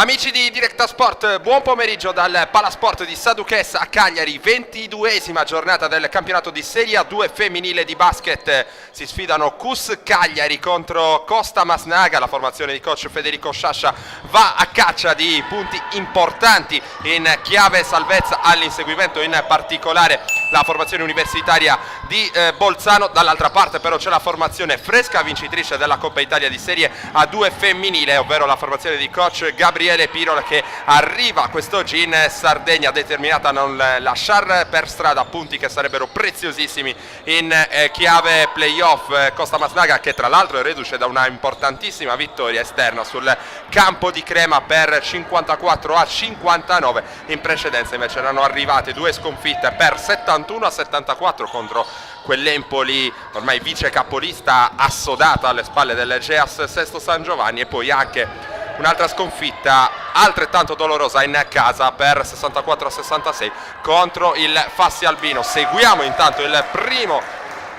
Amici di Directa Sport, buon pomeriggio dal Palasport di Saduches a Cagliari, 22esima giornata del campionato di Serie A2 femminile di basket. Si sfidano CUS Cagliari contro Costa Masnaga. La formazione di coach Federico Sciascia va a caccia di punti importanti in chiave salvezza all'inseguimento, in particolare la formazione universitaria di Bolzano. Dall'altra parte però c'è la formazione fresca vincitrice della Coppa Italia di Serie A2 femminile, ovvero la formazione di coach Gabriele Pirol, che arriva quest'oggi in Sardegna determinata a non lasciare per strada punti che sarebbero preziosissimi in chiave playoff. Costa Masnaga, che tra l'altro è reduce da una importantissima vittoria esterna sul campo di Crema per 54-59, in precedenza invece erano arrivate due sconfitte per 71-74 contro quell'Empoli ormai vice capolista assodata alle spalle del Geas Sesto San Giovanni, e poi anche un'altra sconfitta altrettanto dolorosa in casa per 64-66 contro il Fassi Albino. Seguiamo intanto il primo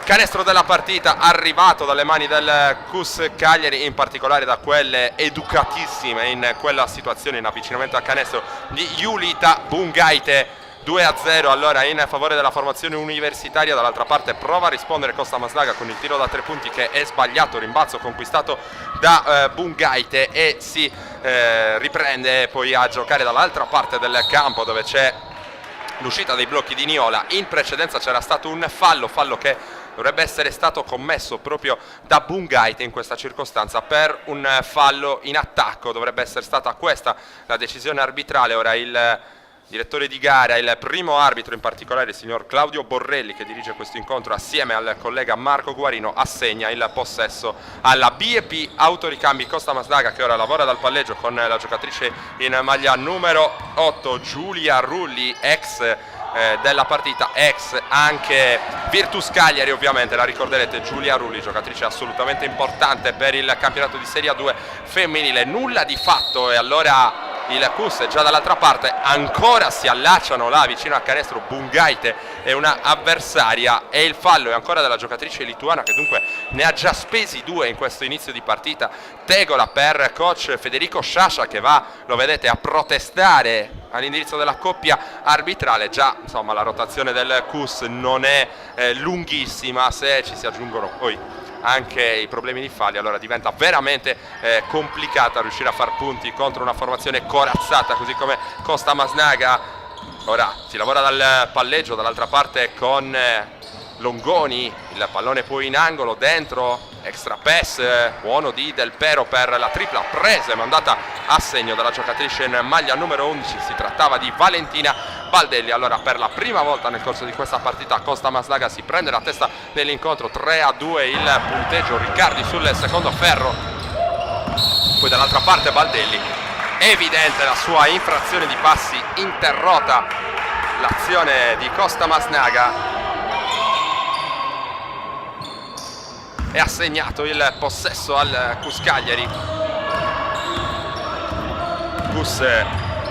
canestro della partita arrivato dalle mani del CUS Cagliari, in particolare da quelle educatissime in quella situazione in avvicinamento al canestro di Julita Bungaite. 2-0 allora in favore della formazione universitaria. Dall'altra parte prova a rispondere Costa Masnaga con il tiro da 3 punti che è sbagliato, rimbalzo conquistato da Bungaite, e si riprende poi a giocare dall'altra parte del campo, dove c'è l'uscita dei blocchi di Niola. In precedenza c'era stato un fallo che dovrebbe essere stato commesso proprio da Bungaite in questa circostanza per un fallo in attacco. Dovrebbe essere stata questa la decisione arbitrale. Ora il direttore di gara, il primo arbitro in particolare, il signor Claudio Borrelli, che dirige questo incontro assieme al collega Marco Guarino, assegna il possesso alla B&P Autoricambi Costa Masnaga, che ora lavora dal palleggio con la giocatrice in maglia numero 8 Giulia Rulli, ex della partita, ex anche Virtus Cagliari ovviamente, la ricorderete. Giulia Rulli, giocatrice assolutamente importante per il campionato di Serie A2 femminile. Nulla di fatto, e allora il CUS è già dall'altra parte, ancora si allacciano là vicino al canestro Bungaite e una avversaria, e il fallo è ancora della giocatrice lituana, che dunque ne ha già spesi 2 in questo inizio di partita. Tegola per coach Federico Sciascia, che va, lo vedete, a protestare all'indirizzo della coppia arbitrale. Già insomma la rotazione del CUS non è lunghissima, se ci si aggiungono poi anche i problemi di falli allora diventa veramente complicata riuscire a far punti contro una formazione corazzata così come Costa Masnaga. Ora si lavora dal palleggio dall'altra parte con Longoni, il pallone poi in angolo, dentro, extra pass buono di Del Pero per la tripla presa e mandata a segno dalla giocatrice in maglia numero 11, si trattava di Valentina Baldelli. Allora per la prima volta nel corso di questa partita Costa Masnaga si prende la testa nell'incontro, 3-2 il punteggio, Riccardi sul secondo ferro, poi dall'altra parte Baldelli, evidente la sua infrazione di passi, interrotta l'azione di Costa Masnaga e ha segnato il possesso al CUS Cagliari. CUS,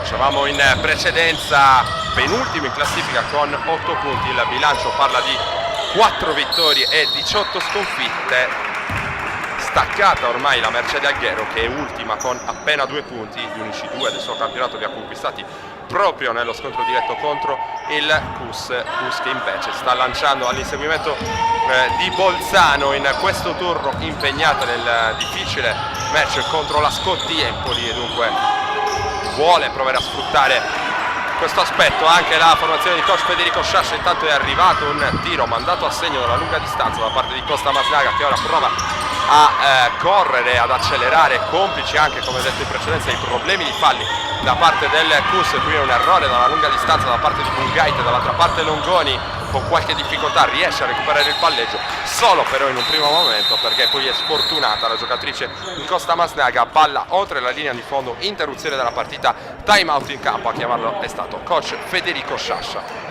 dicevamo in precedenza, penultimo in classifica con 8 punti, il bilancio parla di 4 vittorie e 18 sconfitte. Staccata ormai la Mercedes Alghero, che è ultima con appena 2 punti, gli unici 2 del suo campionato li ha conquistati proprio nello scontro diretto contro il CUS che invece sta lanciando all'inseguimento di Bolzano in questo turno, impegnata nel difficile match contro la Scottia Empoli, e dunque vuole provare a sfruttare questo aspetto. Anche la formazione di coach Federico Sciascia, intanto è arrivato un tiro mandato a segno dalla lunga distanza da parte di Costa Masnaga, che ora prova a correre, ad accelerare, complici anche, come detto in precedenza, i problemi di falli da parte del CUS. Qui è un errore dalla lunga distanza da parte di Bungaite, dall'altra parte Longoni con qualche difficoltà riesce a recuperare il palleggio, solo però in un primo momento, perché poi è sfortunata la giocatrice di Costa Masnaga, palla oltre la linea di fondo, interruzione della partita, time out in campo. A chiamarlo è stato coach Federico Sciascia.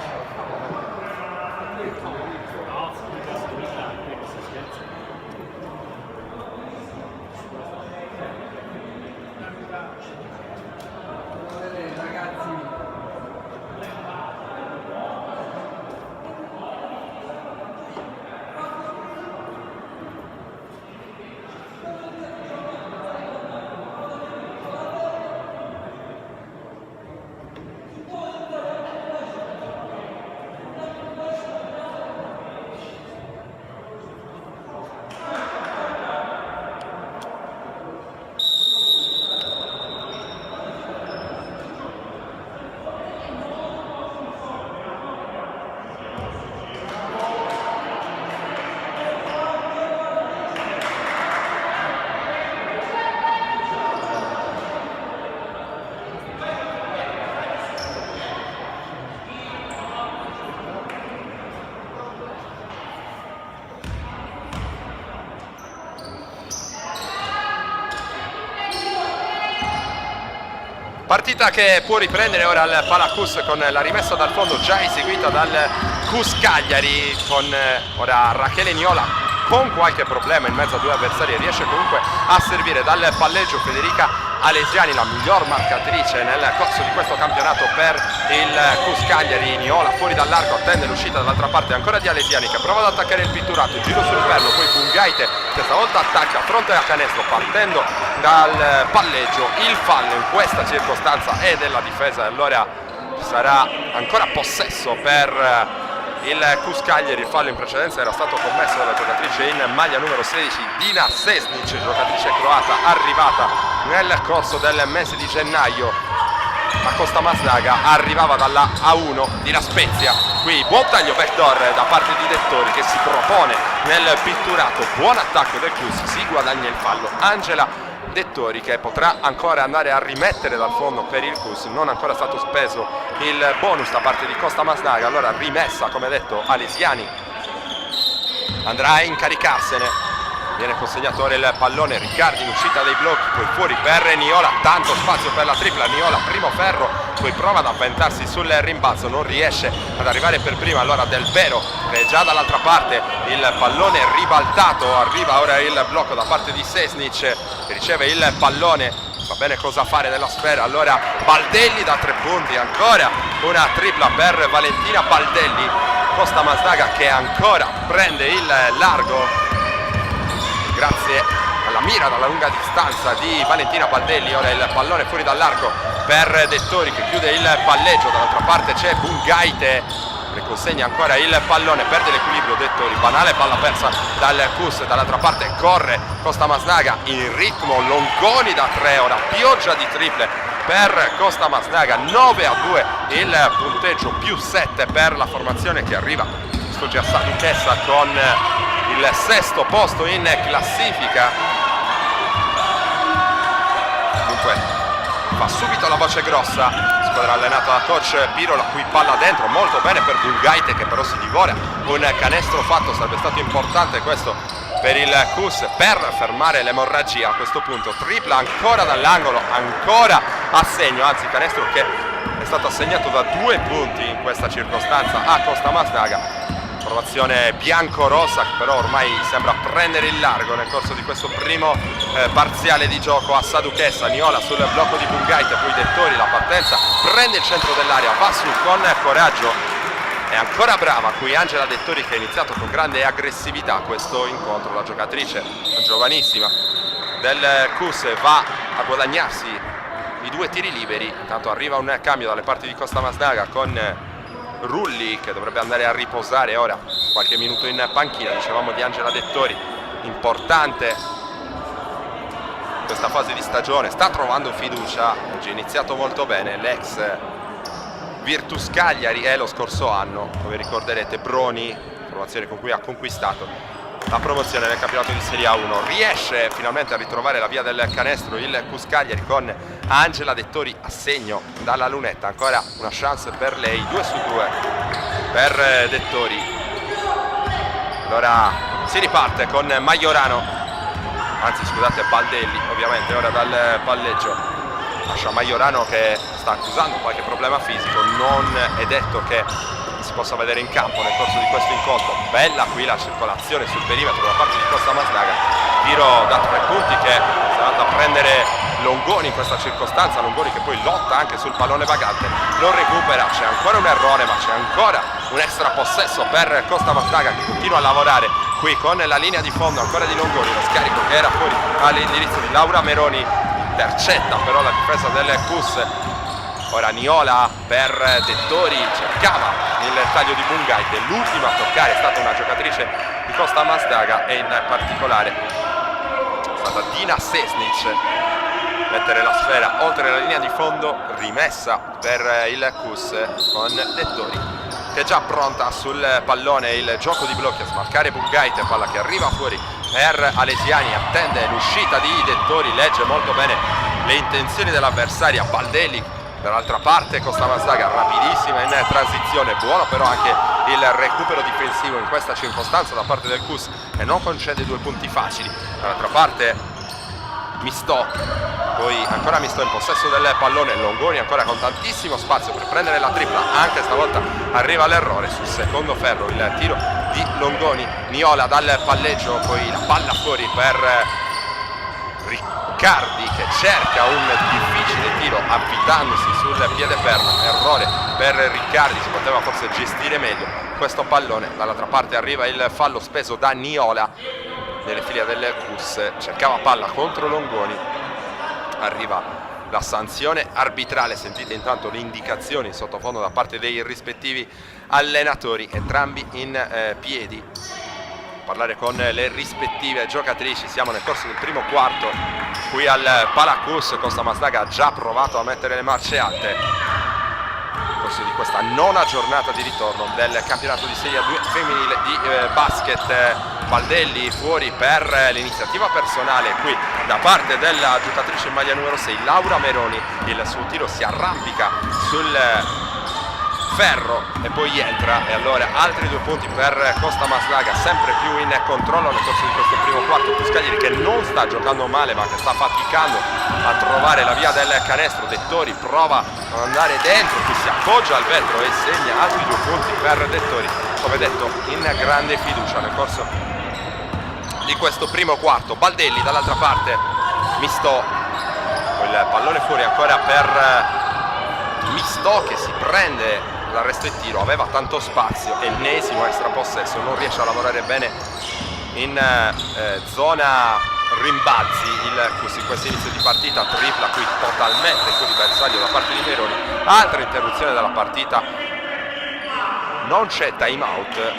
Partita che può riprendere ora il Palacus con la rimessa dal fondo già eseguita dal Cus Cagliari, con ora Rachele Niola con qualche problema in mezzo a due avversari, riesce comunque a servire dal palleggio Federica Alesiani, la miglior marcatrice nel corso di questo campionato per il Cus Cagliari. Niola fuori dall'arco, attende l'uscita dall'altra parte ancora di Alesiani che prova ad attaccare il pitturato, giro sul perno, poi Bungaite che stavolta attacca fronte a canestro partendo dal palleggio. Il fallo in questa circostanza è della difesa e allora sarà ancora possesso per il Cus Cagliari. Il fallo in precedenza era stato commesso dalla giocatrice in maglia numero 16 Dina Sesnic, giocatrice croata arrivata nel corso del mese di gennaio a Costa Masdaga, arrivava dalla A1 di La Spezia. Qui buon taglio backdoor da parte di Dettori che si propone nel pitturato, buon attacco del Cus, si guadagna il fallo Angela Dettori che potrà ancora andare a rimettere dal fondo per il Cus, non è ancora stato speso il bonus da parte di Costa Masdaga, allora rimessa come detto Alesiani andrà a incaricarsene, viene consegnato ora il pallone, Riccardi in uscita dei blocchi, poi fuori per Niola, tanto spazio per la tripla, Niola primo ferro, poi prova ad avventarsi sul rimbalzo, non riesce ad arrivare per prima, allora Del Vero che è già dall'altra parte, il pallone ribaltato, arriva ora il blocco da parte di Sesnic che riceve il pallone, va bene cosa fare della sfera, allora Baldelli da 3 punti, ancora una tripla per Valentina Baldelli, Costa Masdaga che ancora prende il largo grazie alla mira dalla lunga distanza di Valentina Baldelli. Ora il pallone fuori dall'arco per Dettori che chiude il palleggio, dall'altra parte c'è Bungaite, riconsegna ancora il pallone, perde l'equilibrio Dettori, banale palla persa dal Cus, dall'altra parte corre Costa Masdaga in ritmo, Longoni da 3, ora pioggia di triple per Costa Masdaga, 9-2 il punteggio, più 7 per la formazione che arriva sfugge a Saduchessa con il 6° posto in classifica. Dunque fa subito la voce grossa, squadra allenata da coach Piro, la cui palla dentro molto bene per Bungaite che però si divora un canestro fatto, sarebbe stato importante questo per il Cus per fermare l'emorragia. A questo punto tripla ancora dall'angolo, ancora a segno, anzi canestro che è stato assegnato da 2 punti in questa circostanza a Costa Masdaga. Formazione bianco-rossa che però ormai sembra prendere il largo nel corso di questo primo parziale di gioco a Saduchessa. Niola sul blocco di Bungaite, poi Dettori, la partenza, prende il centro dell'area, va su con coraggio, è ancora brava qui Angela Dettori che ha iniziato con grande aggressività questo incontro. La giocatrice giovanissima del Cus va a guadagnarsi i 2 tiri liberi, intanto arriva un cambio dalle parti di Costa Masdaga con Rulli che dovrebbe andare a riposare ora qualche minuto in panchina. Dicevamo di Angela Dettori, importante questa fase di stagione, sta trovando fiducia, oggi è iniziato molto bene, l'ex Virtus Cagliari è lo scorso anno, come ricorderete Broni, formazione con cui ha conquistato la promozione nel campionato di Serie A1. Riesce finalmente a ritrovare la via del canestro il Cus Cagliari con Angela Dettori a segno dalla lunetta, ancora una chance per lei, 2 su 2 per Dettori. Allora si riparte con Maiorano, anzi scusate Baldelli ovviamente ora dal palleggio, lascia Maiorano che sta accusando qualche problema fisico, non è detto che si possa vedere in campo nel corso di questo incontro. Bella qui la circolazione sul perimetro da parte di Costa Masdaga, tiro da 3 punti che sarà andato a prendere Longoni in questa circostanza, Longoni che poi lotta anche sul pallone vagante, lo recupera, c'è ancora un errore ma c'è ancora un extra possesso per Costa Masdaga che continua a lavorare qui con la linea di fondo ancora di Longoni, lo scarico che era fuori all'indirizzo di Laura Meroni, intercetta però la difesa del Cus. Ora Niola per Dettori, cercava il taglio di Bungaite, l'ultima a toccare è stata una giocatrice di Costa Masdaga e in particolare è stata Dina Sesnic. Mettere la sfera oltre la linea di fondo, rimessa per il Cus con Dettori che è già pronta sul pallone, il gioco di blocchi a smarcare Bungaite, palla che arriva fuori per Alesiani, attende l'uscita di Dettori, legge molto bene le intenzioni dell'avversaria. Baldelli dall'altra parte, Costa Masdaga rapidissima in transizione, buono però anche il recupero difensivo in questa circostanza da parte del Cus che non concede 2 punti facili. Dall'altra parte Mistò poi ancora Misto in possesso del pallone, Longoni ancora con tantissimo spazio per prendere la tripla, anche stavolta arriva l'errore sul secondo ferro, il tiro di Longoni, Niola dal palleggio, poi la palla fuori per Riccardi che cerca un difficile tiro avvitandosi sul piede fermo, errore per Riccardi, si poteva forse gestire meglio questo pallone. Dall'altra parte arriva il fallo speso da Niola nelle file del Cus, cercava palla contro Longoni, arriva la sanzione arbitrale, sentite intanto le indicazioni sottofondo da parte dei rispettivi allenatori, entrambi in piedi, parlare con le rispettive giocatrici. Siamo nel corso del primo quarto qui al Palacus, Costa Masdaga ha già provato a mettere le marce alte nel corso di questa nona giornata di ritorno del campionato di Serie 2 femminile di basket. Baldelli fuori per l'iniziativa personale qui da parte della giocatrice in maglia numero 6 Laura Meroni, il suo tiro si arrampica sul ferro e poi entra, e allora altri 2 punti per Costa Masdaga, sempre più in controllo nel corso di questo primo quarto. Cuscaglieri che non sta giocando male ma che sta faticando a trovare la via del canestro. Dettori prova ad andare dentro, qui si appoggia al vetro e segna altri 2 punti per Dettori, come detto in grande fiducia nel corso di questo primo quarto. Baldelli dall'altra parte, Misto, il pallone fuori ancora per Misto che si prende l'arresto e tiro, aveva tanto spazio, ennesimo extra possesso, non riesce a lavorare bene in zona rimbalzi in questo inizio di partita. Tripla qui totalmente fuori bersaglio da parte di Meroni, altra interruzione della partita, non c'è time out,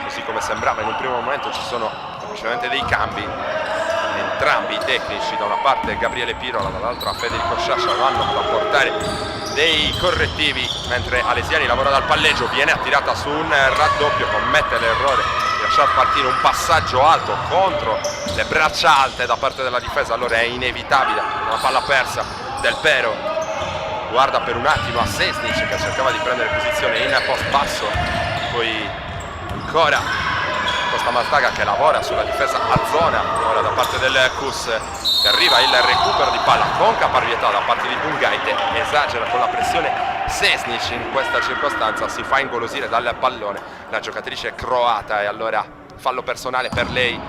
così come sembrava in un primo momento. Ci sono semplicemente dei cambi, entrambi i tecnici, da una parte Gabriele Pirola, dall'altra Federico Sciascia, vanno ad apportare dei correttivi, mentre Alesiani lavora dal palleggio, viene attirata su un raddoppio, commette l'errore di lasciar partire un passaggio alto contro le braccia alte da parte della difesa, allora è inevitabile una palla persa. Del Pero guarda per un attimo a Sesnic che cercava di prendere posizione in post basso, poi ancora Costa Masdaga che lavora sulla difesa a zona, ora da parte del Cus, che arriva il recupero di palla con caparbietà da parte di Bungaite, esagera con la pressione Sesnic in questa circostanza, si fa ingolosire dal pallone la giocatrice croata, e allora fallo personale per lei,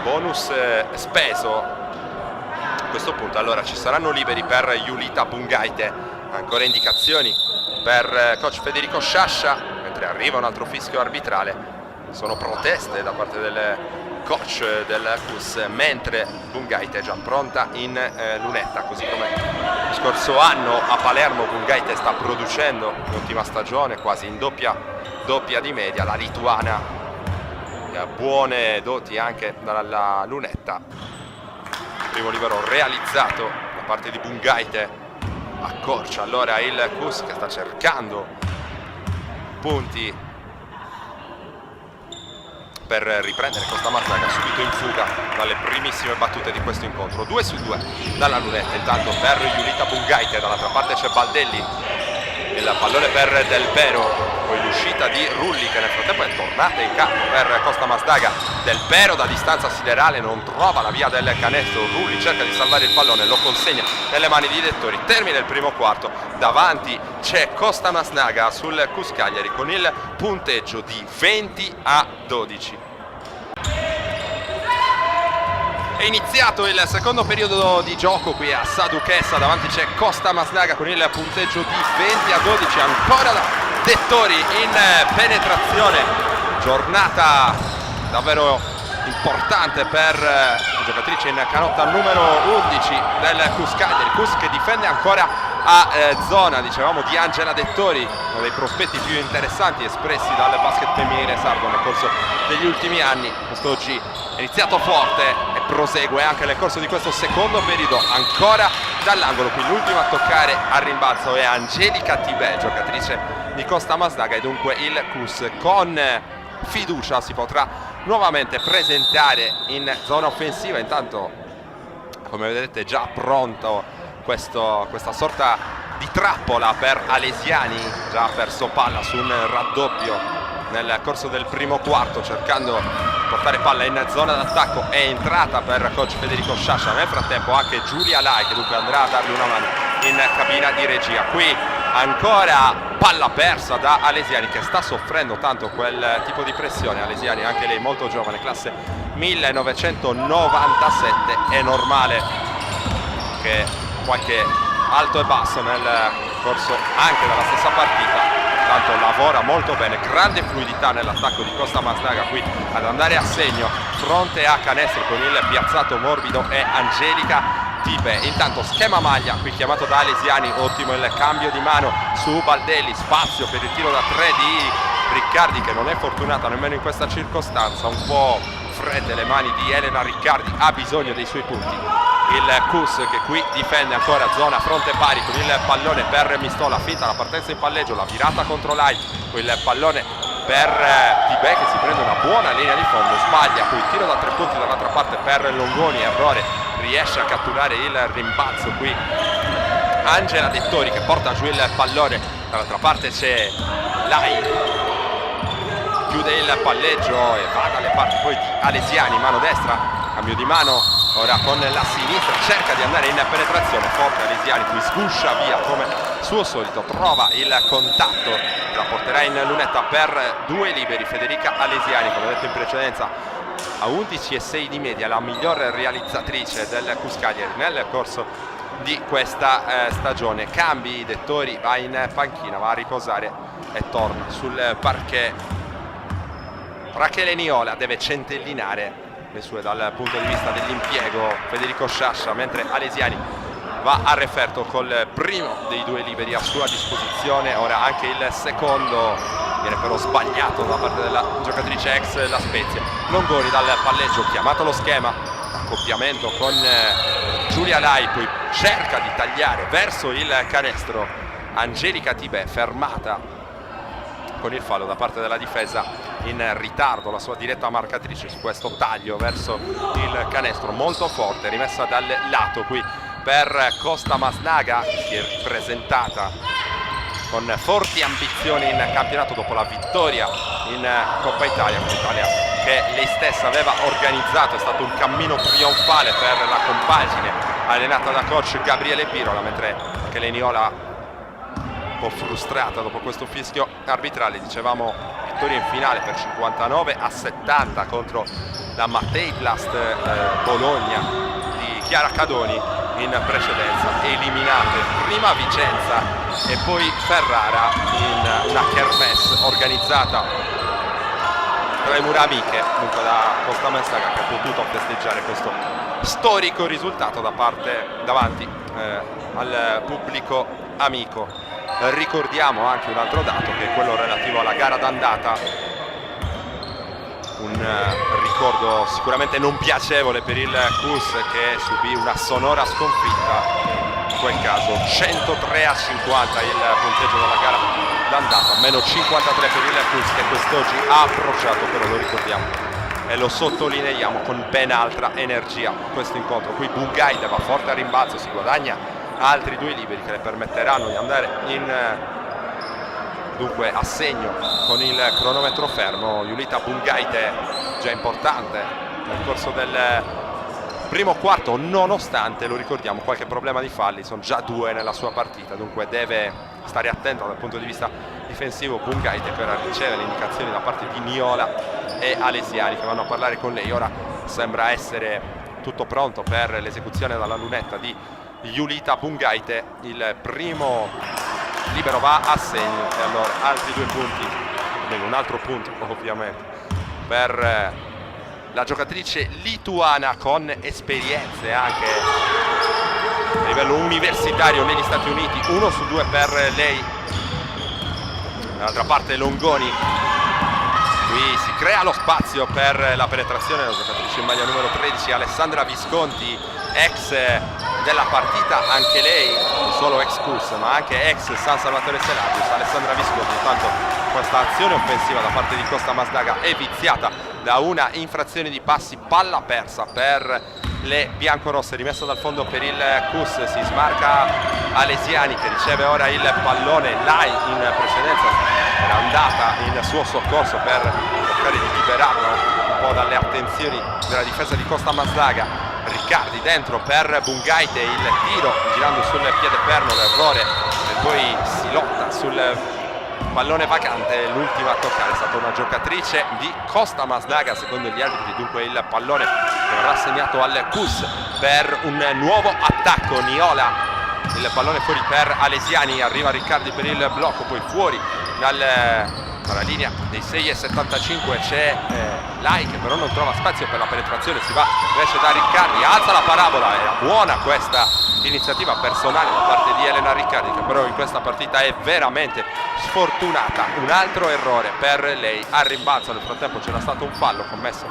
bonus speso a questo punto. Allora ci saranno liberi per Julita Bungaite, ancora indicazioni per coach Federico Sciascia, mentre arriva un altro fischio arbitrale. Sono proteste da parte del coach del Cus, mentre Bungaite è già pronta in lunetta, così come lo scorso anno a Palermo. Bungaite sta producendo l'ultima stagione quasi in doppia di media, la lituana che ha buone doti anche dalla lunetta. Primo libero realizzato da parte di Bungaite, accorcia allora il Cus che sta cercando punti per riprendere Costa Masdaga, subito in fuga dalle primissime battute di questo incontro. 2 su 2 dalla lunetta intanto per Julita Bungaite, dall'altra parte c'è Baldelli, il pallone per Del Pero, poi l'uscita di Rulli che nel frattempo è tornata in campo per Costa Masdaga. Del Pero da distanza siderale non trova la via del canestro, Rulli cerca di salvare il pallone, lo consegna nelle mani di Dettori. Termina il primo quarto, davanti c'è Costa Masdaga sul Cuscagliari con il punteggio di 20-12. È iniziato il secondo periodo di gioco qui a Saduchessa, davanti c'è Costa Masdaga con il punteggio di 20-12, ancora da Dettori in penetrazione. Giornata davvero importante per la giocatrice in canotta numero 11 del Cuscagliari. Cus che difende ancora a zona, dicevamo, di Angela Dettori, uno dei prospetti più interessanti espressi dal basket femminile sardo nel corso degli ultimi anni. Quest'oggi è iniziato forte e prosegue anche nel corso di questo secondo periodo, ancora dall'angolo. Qui l'ultima a toccare al rimbalzo è Angelica Tibè, giocatrice di Costa Masdaga, e dunque il Cus con fiducia si potrà nuovamente presentare in zona offensiva. Intanto, come vedete, già pronto questa sorta di trappola per Alesiani, già ha perso palla su un raddoppio nel corso del primo quarto, cercando di portare palla in zona d'attacco. È entrata per coach Federico Sciascia, nel frattempo anche Giulia Lai, che dunque andrà a dargli una mano in cabina di regia. Qui ancora palla persa da Alesiani, che sta soffrendo tanto quel tipo di pressione. Alesiani, anche lei molto giovane, classe 1997, è normale che qualche alto e basso nel corso anche della stessa partita. Tanto lavora molto bene, grande fluidità nell'attacco di Costa Masnaga, qui ad andare a segno fronte a canestro con il piazzato morbido e Angelica Tibe. Intanto schema maglia qui chiamato da Alesiani, ottimo il cambio di mano su Baldelli, spazio per il tiro da 3 di Riccardi, che non è fortunata nemmeno in questa circostanza, un po' fredde le mani di Elena Riccardi, ha bisogno dei suoi punti. Il Cus che qui difende ancora zona fronte pari con il pallone per Mistola, finta la partenza in palleggio, la virata contro Lai, il pallone per Tibè che si prende una buona linea di fondo, sbaglia qui il tiro da 3 punti dall'altra parte per Longoni, errore, riesce a catturare il rimbalzo qui Angela Dettori che porta giù il pallone, dall'altra parte c'è Lai, chiude il palleggio e va dalle parti poi di Alesiani, mano destra, cambio di mano ora con la sinistra, cerca di andare in penetrazione, forte Alesiani, qui sguscia via come suo solito, trova il contatto, la porterà in lunetta per 2 liberi Federica Alesiani, come detto in precedenza a 11,6 di media, la miglior realizzatrice del Cus Cagliari nel corso di questa stagione. Cambi, Dettori va in panchina, va a riposare e torna sul parquet. Rachele Niola deve centellinare le sue dal punto di vista dell'impiego Federico Sciascia, mentre Alesiani va a referto col primo dei 2 liberi a sua disposizione. Ora anche il secondo viene però sbagliato da parte della giocatrice ex La Spezia. Longoni dal palleggio, chiamato lo schema, accoppiamento con Giulia Lai, poi cerca di tagliare verso il canestro Angelica Tibè, fermata con il fallo da parte della difesa, in ritardo la sua diretta marcatrice su questo taglio verso il canestro molto forte, rimessa dal lato qui per Costa Masnaga, si è ripresentata con forti ambizioni in campionato dopo la vittoria in Coppa Italia, che lei stessa aveva organizzato. È stato un cammino trionfale per la compagine allenata da coach Gabriele Pirola, mentre anche Leniola un po' frustrata dopo questo fischio arbitrale. Dicevamo vittoria in finale per 59-70 contro la Mattei Plast Bologna di Chiara Cadoni in precedenza, eliminate prima Vicenza e poi Ferrara in una kermesse organizzata tra le mura amiche, dunque da Costa Masnaga, che ha potuto festeggiare questo storico risultato davanti al pubblico amico. Ricordiamo anche un altro dato, che è quello relativo alla gara d'andata, un ricordo sicuramente non piacevole per il Cus, che subì una sonora sconfitta, in quel caso 103-50 il punteggio della gara d'andata, meno 53 per il Cus, che quest'oggi ha approcciato, però lo ricordiamo e lo sottolineiamo, con ben altra energia questo incontro. Qui Bungaide va forte a rimbalzo, si guadagna altri 2 liberi che le permetteranno di andare in dunque a segno con il cronometro fermo. Julita Bungaite già importante nel corso del primo quarto, nonostante, lo ricordiamo, qualche problema di falli, sono già 2 nella sua partita, dunque deve stare attento dal punto di vista difensivo. Bungaite che ora riceve le indicazioni da parte di Niola e Alesiani, che vanno a parlare con lei. Ora sembra essere tutto pronto per l'esecuzione dalla lunetta di Julita Bungaite. Il primo libero va a segno e allora altri 2 punti, un altro punto ovviamente per la giocatrice lituana, con esperienze anche a livello universitario negli Stati Uniti. 1 su 2 per lei. Dall'altra parte Longoni, qui si crea lo spazio per la penetrazione della giocatrice in maglia numero 13 Alessandra Visconti, ex della partita, anche lei non solo ex Cus ma anche ex San Salvatore Selagius. Alessandra Visconti, intanto questa azione offensiva da parte di Costa Masnaga è viziata da una infrazione di passi, palla persa per le biancorosse. Rimessa dal fondo per il Cus, si smarca Alesiani che riceve ora il pallone. Lai in precedenza era andata in suo soccorso per cercare di liberarlo un po' dalle attenzioni della difesa di Costa Mazdaga. Riccardi dentro per Bungaite, il tiro girando sul piede perno, l'errore e poi si lotta sul pallone vacante. L'ultima a toccare è stata una giocatrice di Costa Mazdaga secondo gli arbitri, dunque il pallone verrà assegnato al Cus per un nuovo attacco. Niola, il pallone fuori per Alesiani, arriva Riccardi per il blocco, poi fuori dalla linea dei 6,75 c'è Lai che però non trova spazio per la penetrazione, si va invece da Riccardi, alza la parabola. Era buona questa iniziativa personale da parte di Elena Riccardi che però in questa partita è veramente sfortunata. Un altro errore per lei al rimbalzo. Nel frattempo c'era stato un fallo commesso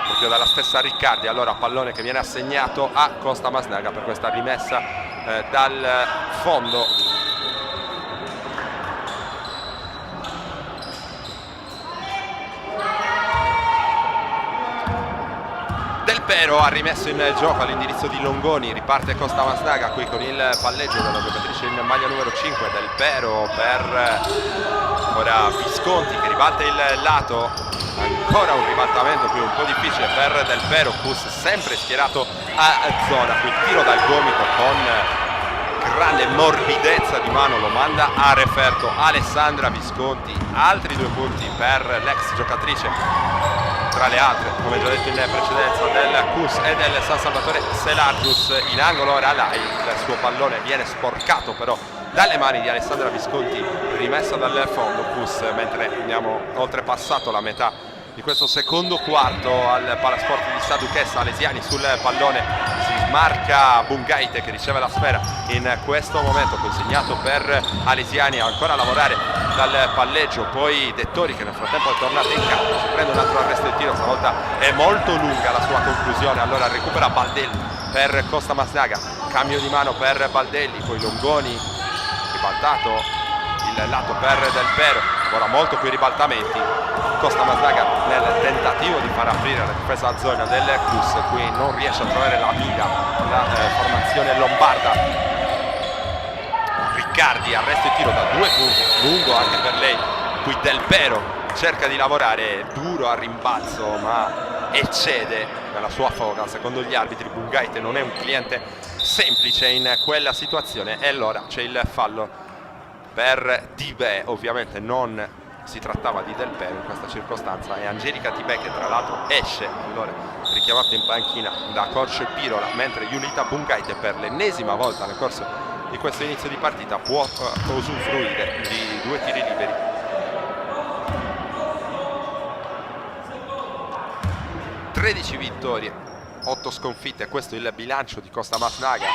proprio dalla stessa Riccardi. Allora pallone che viene assegnato a Costa Mazdaga per questa rimessa dal fondo. Del Pero ha rimesso in gioco all'indirizzo di Longoni, riparte Costa Mazdaga qui con il palleggio della giocatrice in maglia numero 5. Del Pero per ora Visconti che ribalta il lato, ancora un ribaltamento qui un po' difficile per Del Pero. Cus sempre schierato a zona, qui il tiro dal gomito con grande morbidezza di mano lo manda a referto Alessandra Visconti. Altri 2 punti per l'ex giocatrice tra le altre, come già detto in precedenza, del Cus e del San Salvatore Selargius. In angolo ora Lai, il suo pallone viene sporcato però dalle mani di Alessandra Visconti, rimessa dal fondo Cus, mentre abbiamo oltrepassato la metà di questo secondo quarto al Palasport di Sa Duchessa. Alesiani sul pallone, si smarca Bungaite che riceve la sfera in questo momento, consegnato per Alesiani, ancora a lavorare dal palleggio, poi Dettori che nel frattempo è tornato in campo, si prende un altro arresto di tiro, stavolta è molto lunga la sua conclusione. Allora recupera Baldelli per Costa Mazdaga, cambio di mano per Baldelli, poi Longoni, ribaltato il lato per Del Pero, ora molto più ribaltamenti. Costa Mazdaga nel tentativo di far aprire la difesa a zona del Cus, qui non riesce a trovare la mira la formazione lombarda. Riccardi, arresto e tiro da 2 punti, lungo anche per lei, qui Del Pero cerca di lavorare duro a rimbalzo ma eccede nella sua foga. Secondo gli arbitri Bungaite non è un cliente semplice in quella situazione e allora c'è il fallo per Tibè. Ovviamente non si trattava di Del Pero in questa circostanza, è Angelica Tibè che tra l'altro esce allora richiamata in panchina da coach Pirola, mentre Julita Bungaite per l'ennesima volta nel corso di questo inizio di partita può usufruire di 2 tiri liberi. ...13 vittorie, 8 sconfitte, questo è il bilancio di Costa Mazdaga,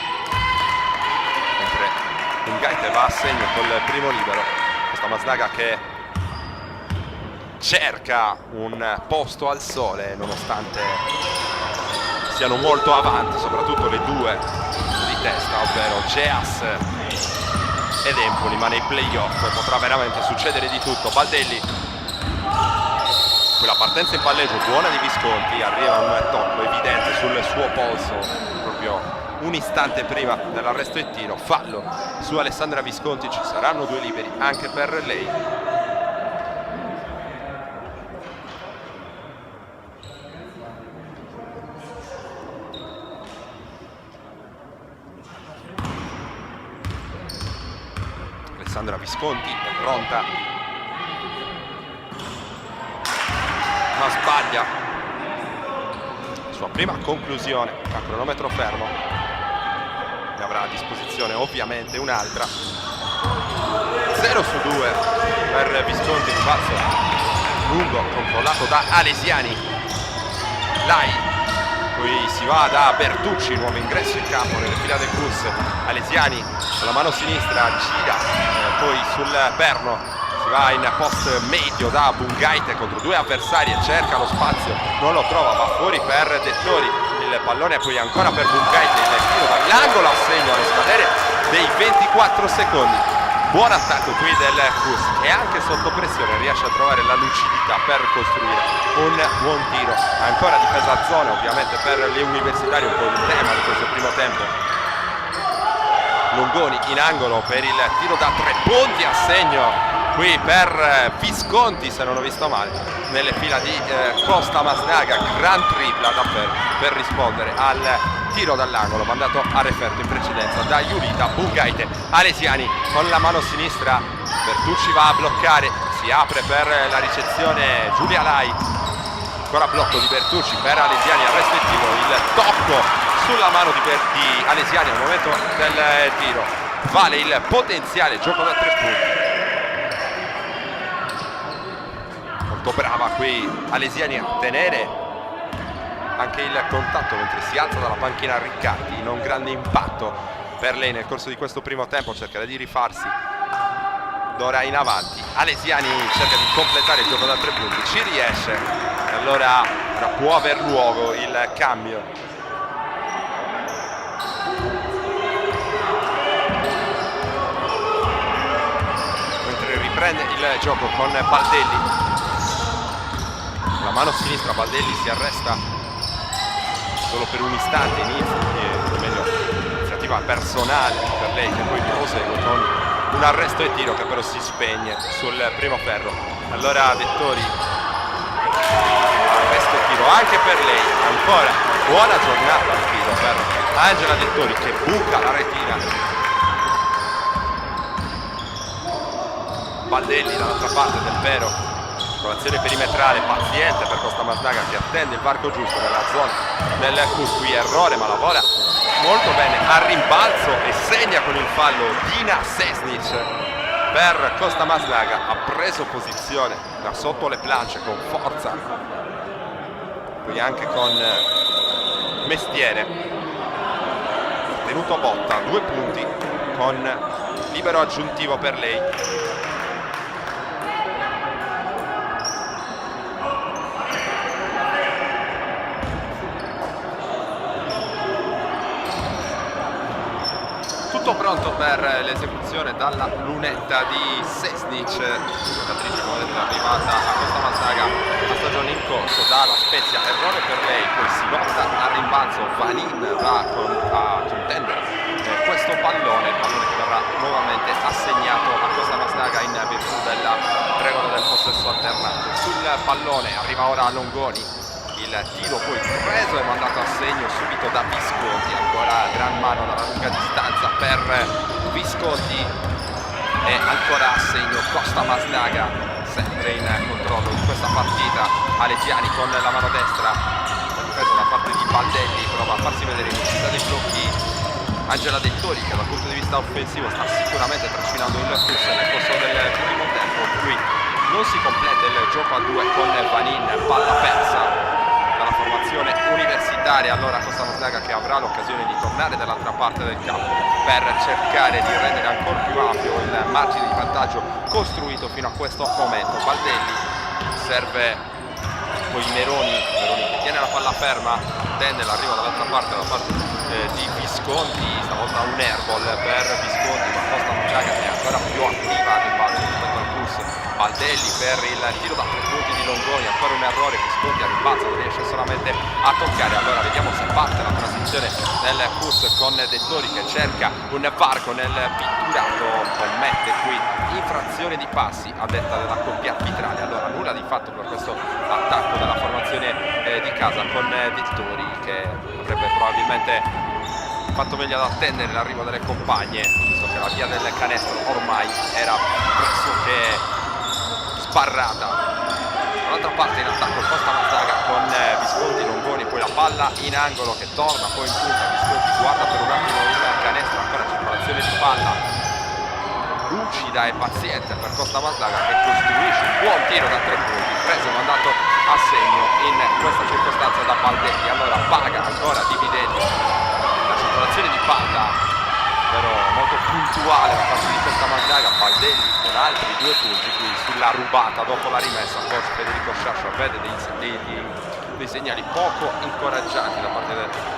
mentre Bungaite va a segno col primo libero. Costa Mazdaga che cerca un posto al sole nonostante siano molto avanti, soprattutto le 2 di testa, ovvero Geas ed Empoli, ma nei playoff potrà veramente succedere di tutto. Baldelli, quella partenza in palleggio buona di Visconti, arriva un tocco evidente sul suo polso proprio un istante prima dell'arresto e tiro, fallo su Alessandra Visconti, ci saranno 2 liberi anche per lei. Alessandra Visconti è pronta, ma sbaglia la sua prima conclusione a cronometro fermo, ne avrà a disposizione ovviamente un'altra. 0 su 2 per Visconti, un balzo lungo controllato da Alesiani. Lai, poi si va da Bertucci, nuovo ingresso in campo nelle fila del Cus. Alesiani con la mano sinistra gira, poi sul perno si va in post medio da Bungaite contro 2 avversari e cerca lo spazio, non lo trova, va fuori per Dettori, il pallone poi ancora per Bungaite, il tiro dall'angolo a segno allo scadere dei 24 secondi. Buon attacco qui del Cus, e anche sotto pressione riesce a trovare la lucidità per costruire un buon tiro. Ancora difesa a zona ovviamente per le universitarie, un po' il tema di questo primo tempo. Longoni in angolo per il tiro da 3 punti, a segno qui per Visconti, se non ho visto male, nelle fila di Costa Masnaga. Gran tripla davvero per rispondere al tiro dall'angolo mandato a referto in precedenza da Julita Bungaite. Alesiani con la mano sinistra, Bertucci va a bloccare, si apre per la ricezione Giulia Lai, ancora blocco di Bertucci per Alesiani, arresto e tiro, il tocco sulla mano di Alesiani al momento del tiro vale il potenziale gioco da 3 punti. Molto brava qui Alesiani a tenere anche il contatto mentre si alza dalla panchina Riccardi, non grande impatto per lei nel corso di questo primo tempo, cercherà di rifarsi d'ora in avanti. Alesiani cerca di completare il gioco da 3 punti, ci riesce, e allora può aver luogo il cambio. Mentre riprende il gioco con Baldelli, la mano sinistra Baldelli si arresta solo per un istante, iniziativa personale per lei che poi prosegue con un arresto e tiro che però si spegne sul primo ferro. Allora Dettori, arresto e tiro anche per lei, ancora buona giornata al tiro per Angela Dettori che buca la retina. Baldelli dall'altra parte del vero, azione perimetrale paziente per Costa Masnaga che attende il varco giusto nella zona del Cus. Qui errore, ma lavora molto bene a rimbalzo e segna con il fallo Dina Sesnic per Costa Masnaga. Ha preso posizione da sotto le planche con forza, qui anche con mestiere, ha tenuto botta, 2 punti con libero aggiuntivo per lei. Tutto pronto per l'esecuzione dalla lunetta di Sesnic, giocatrice come detto arrivata a Costa Masnaga la stagione in corso dalla Spezia. Errore per lei, poi si lotta al rimbalzo, Vanin va a contendere questo pallone, il pallone che verrà nuovamente assegnato a Costa Masnaga in virtù della regola del possesso alternato. Sul pallone arriva ora Longoni, il tiro poi preso e mandato a segno subito da Visconti, ancora gran mano dalla lunga distanza per Visconti e ancora a segno Costa Masnaga, sempre in controllo di questa partita. Alesiani con la mano destra, preso da parte di Baldelli, prova a farsi vedere in uscita dei blocchi Angela Dettori che dal punto di vista offensivo sta sicuramente trascinando il flusso nel corso del primo tempo. Qui non si completa il gioco a 2 con Vanin, palla persa dalla formazione universitaria. Allora Costa Masnaga che avrà l'occasione di tornare dall'altra parte del campo per cercare di rendere ancora più ampio il margine di vantaggio costruito fino a questo momento. Baldelli serve poi Meroni che tiene la palla ferma, tende l'arrivo dall'altra parte da parte di Visconti, stavolta un airball per Visconti, ma Costa Masnaga è ancora più attiva in balzo rispetto al Cus. Baldelli per il tiro da 3 punti di Longoni, ancora un errore, Visconti a rimbalzo non riesce solamente a toccare. Allora vediamo se parte la transizione del Cus con Dettori che cerca un varco nel pitturato, commette qui infrazione di passi a detta della coppia arbitrale. Allora nulla di fatto per questo attacco della formazione di casa con Dettori che avrebbe probabilmente fatto meglio ad attendere l'arrivo delle compagne, visto che la via del canestro ormai era pressoché sbarrata. Dall'altra parte in attacco Costa Masnaga con Visconti, Longoni, poi la palla in angolo che torna poi in punta. Visconti guarda per un attimo il canestro, ancora circolazione di palla lucida e paziente per Costa Masnaga che costruisce un buon tiro da 3 punti, preso e mandato a segno in questa circostanza da Baldelli. Allora paga ancora dividendo la circolazione di palla, però molto puntuale da parte di Costa Masnaga. Baldelli che altri 2 punti qui sulla rubata dopo la rimessa. Coach Federico Sciascia vede dei segnali poco incoraggianti da parte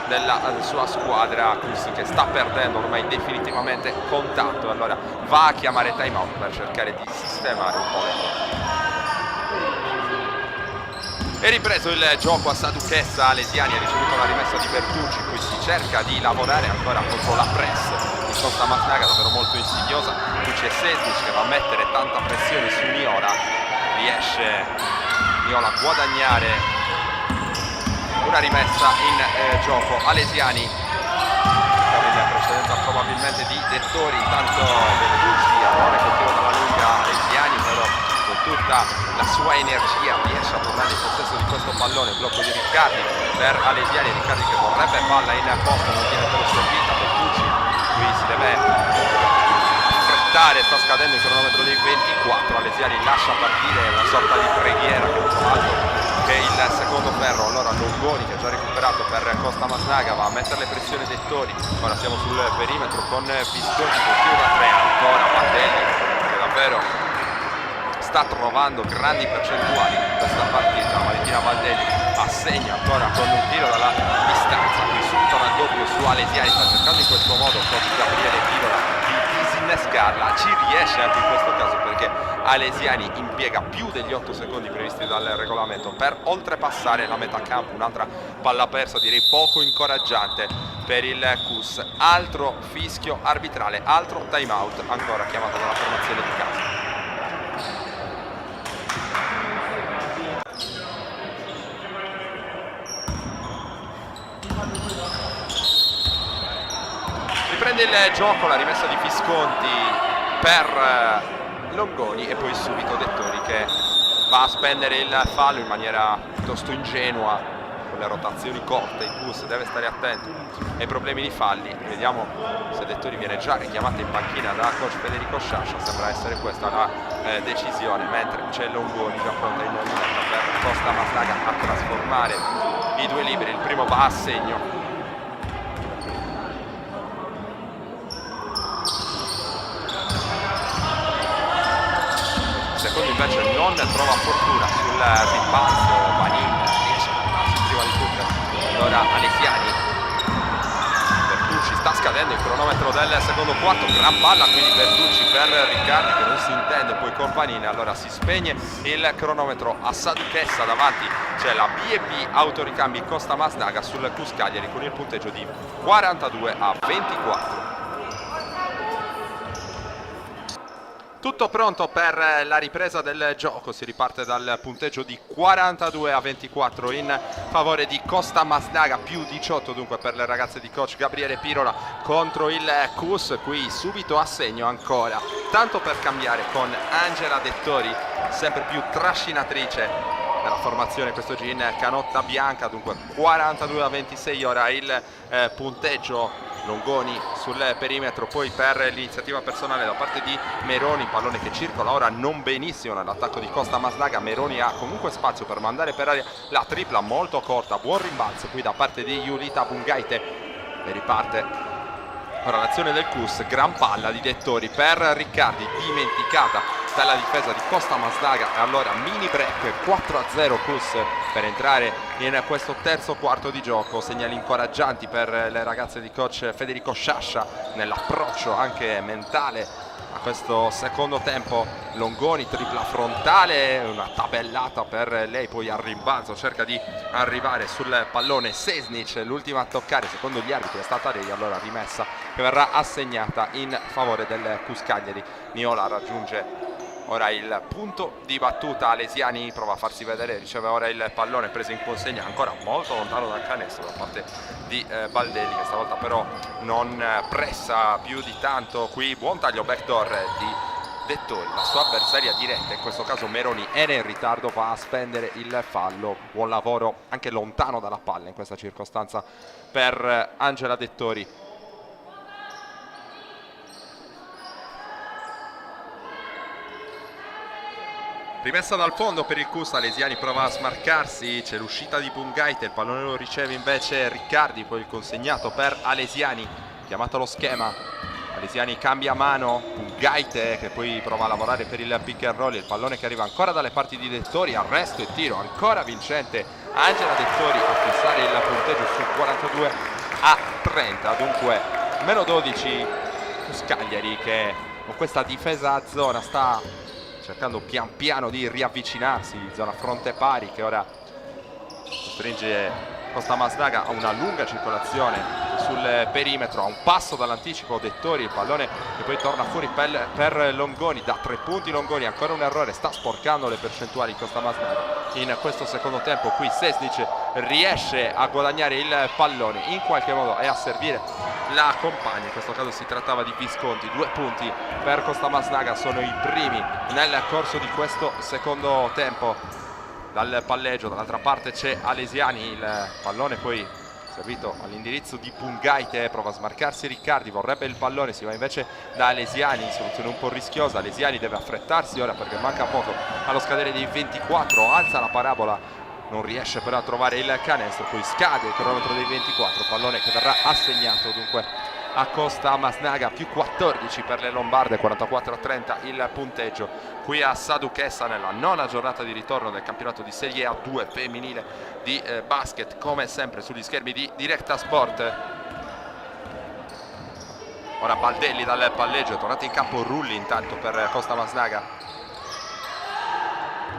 della sua squadra. Cus che sta perdendo ormai definitivamente contatto, allora va a chiamare time out per cercare di sistemare un po' le cose. È ripreso il gioco a Saduchessa. Alesiani ha ricevuto la rimessa di Bertucci, qui si cerca di lavorare ancora contro la press di Costa Masnaga, davvero molto insidiosa. Qui c'è Sesnic che va a mettere tanta pressione su Niola, riesce Niola a guadagnare una rimessa in gioco. Alesiani in precedenza probabilmente di Dettori, intanto Bertucci allora continua dalla lunga. Alesiani però con tutta la sua energia riesce a tornare in possesso di questo pallone. Blocco di Riccardi per Alesiani, Riccardi che vorrebbe palla in posto, non viene però servita. Bertucci qui si deve affrettare, sta scadendo il cronometro dei 24. Alesiani lascia partire una sorta di preghiera contro l'alto che il secondo ferro. Allora Longoni che ha già recuperato per Costa Masnaga va a mettere le pressioni Dettori. Ora siamo sul perimetro con Visconti con tiro da 3, ancora Baldelli che davvero sta trovando grandi percentuali in questa partita. Valentina Baldelli assegna ancora con un tiro dalla distanza, qui subito raddoppio su Alesiani, sta cercando in questo modo coach Gabriele Pirola di disinnescarla, ci riesce anche in questo caso perché Alesiani impiega più degli 8 secondi previsti dal regolamento per oltrepassare la metà campo. Un'altra palla persa, direi poco incoraggiante per il Cus. Altro fischio arbitrale, altro time out ancora chiamato dalla formazione di casa. Riprende il gioco, la rimessa di Visconti per Longoni e poi subito Dettori che va a spendere il fallo in maniera piuttosto ingenua con le rotazioni corte. Il Cus deve stare attento ai problemi di falli. Vediamo se Dettori viene già richiamata in panchina da coach Federico Sciascia, sembra essere questa la decisione, mentre c'è Longoni già pronta in linea per Costa Masnaga a trasformare i 2 liberi. Il primo va a segno. Secondo invece non trova fortuna sul rimbalzo. Vanin riesce a darsi prima di tutto. Allora Alesiani, Bertucci sta scadendo il cronometro del secondo quarto, gran palla quindi Bertucci per Riccardi che non si intende poi con Vanin. Allora si spegne il cronometro a Saduchessa, davanti c'è la B&B Autoricambi Costa Masnaga sul Cus Cagliari con il punteggio di 42-24. Tutto pronto per la ripresa del gioco, si riparte dal punteggio di 42-24 in favore di Costa Masnaga, più 18 dunque per le ragazze di coach Gabriele Pirola contro il Cus. Qui subito a segno ancora, tanto per cambiare, con Angela Dettori, sempre più trascinatrice della formazione quest'oggi in canotta bianca. Dunque 42-26 ora il punteggio. Longoni sul perimetro, poi per l'iniziativa personale da parte di Meroni, pallone che circola ora non benissimo nell'attacco di Costa Masnaga. Meroni ha comunque spazio per mandare per aria la tripla molto corta, buon rimbalzo qui da parte di Julita Bungaite e riparte ora l'azione del Cus. Gran palla di Dettori per Riccardi, dimenticata dalla difesa di Costa Masnaga. E allora mini break, 4-0 Cus per entrare in questo terzo quarto di gioco. Segnali incoraggianti per le ragazze di coach Federico Sciascia nell'approccio anche mentale a questo secondo tempo. Longoni, tripla frontale, una tabellata per lei, poi al rimbalzo cerca di arrivare sul pallone Sesnic, l'ultima a toccare secondo gli arbitri è stata lei. Allora rimessa che verrà assegnata in favore del Cus Cagliari. Niola raggiunge ora il punto di battuta. Alesiani prova a farsi vedere, riceve ora il pallone preso in consegna ancora molto lontano dal canestro da parte di Baldelli, che stavolta però non pressa più di tanto. Qui buon taglio backdoor di Dettori, la sua avversaria diretta, in questo caso Meroni era in ritardo, va a spendere il fallo. Buon lavoro anche lontano dalla palla in questa circostanza per Angela Dettori. Rimessa dal fondo per il Cus, Alesiani prova a smarcarsi, c'è l'uscita di Bungaite, il pallone lo riceve invece Riccardi, poi il consegnato per Alesiani, chiamato lo schema Alesiani cambia mano, Pungaite che poi prova a lavorare per il pick and roll, il pallone che arriva ancora dalle parti di Dettori, arresto e tiro ancora vincente Angela Dettori a fissare il punteggio su 42-30, dunque meno 12 Cagliari che con questa difesa a zona sta cercando pian piano di riavvicinarsi, zona fronte pari che ora costringe Costa Masnaga a una lunga circolazione sul perimetro, a un passo dall'anticipo Dettori, il pallone che poi torna fuori per Longoni, da 3 punti Longoni, ancora un errore, sta sporcando le percentuali Costa Masnaga in questo secondo tempo. Qui Sesnic riesce a guadagnare il pallone in qualche modo e a servire la compagna, in questo caso si trattava di Visconti. 2 punti per Costa Masnaga, sono i primi nel corso di questo secondo tempo. Dal palleggio dall'altra parte c'è Alesiani, il pallone poi servito all'indirizzo di Pungaite, prova a smarcarsi Riccardi, vorrebbe il pallone, si va invece da Alesiani, soluzione un po' rischiosa. Alesiani deve affrettarsi ora perché manca poco allo scadere dei 24, alza la parabola, non riesce però a trovare il canestro, poi scade il cronometro dei 24, pallone che verrà assegnato dunque a Costa Masnaga, più 14 per le Lombarde, 44-30 il punteggio qui a Saduchessa nella nona giornata di ritorno del campionato di Serie A2 femminile di basket, come sempre sugli schermi di Directa Sport. Ora Baldelli dal palleggio, è tornato in campo Rulli intanto per Costa Masnaga,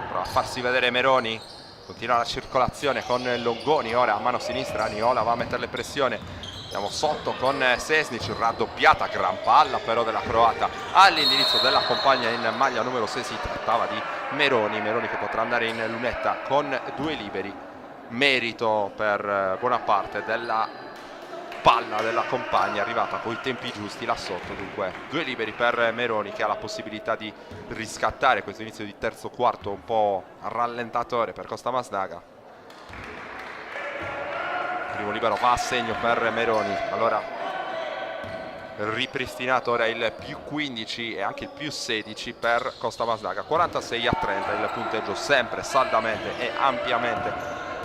prova a farsi vedere Meroni, continua la circolazione con Longoni, ora a mano sinistra Niola va a metterle pressione. Siamo sotto con Sesnic, raddoppiata, gran palla però della croata all'indirizzo della compagna in maglia numero 6, si trattava di Meroni che potrà andare in lunetta con 2 liberi, merito per buona parte della palla della compagna arrivata coi tempi giusti là sotto, dunque 2 liberi per Meroni che ha la possibilità di riscattare questo inizio di terzo quarto un po' rallentatore per Costa Masnaga. Primo libero va a segno per Meroni, allora ripristinato ora il più 15 e anche il più 16 per Costa Masnaga, 46-30 il punteggio, sempre saldamente e ampiamente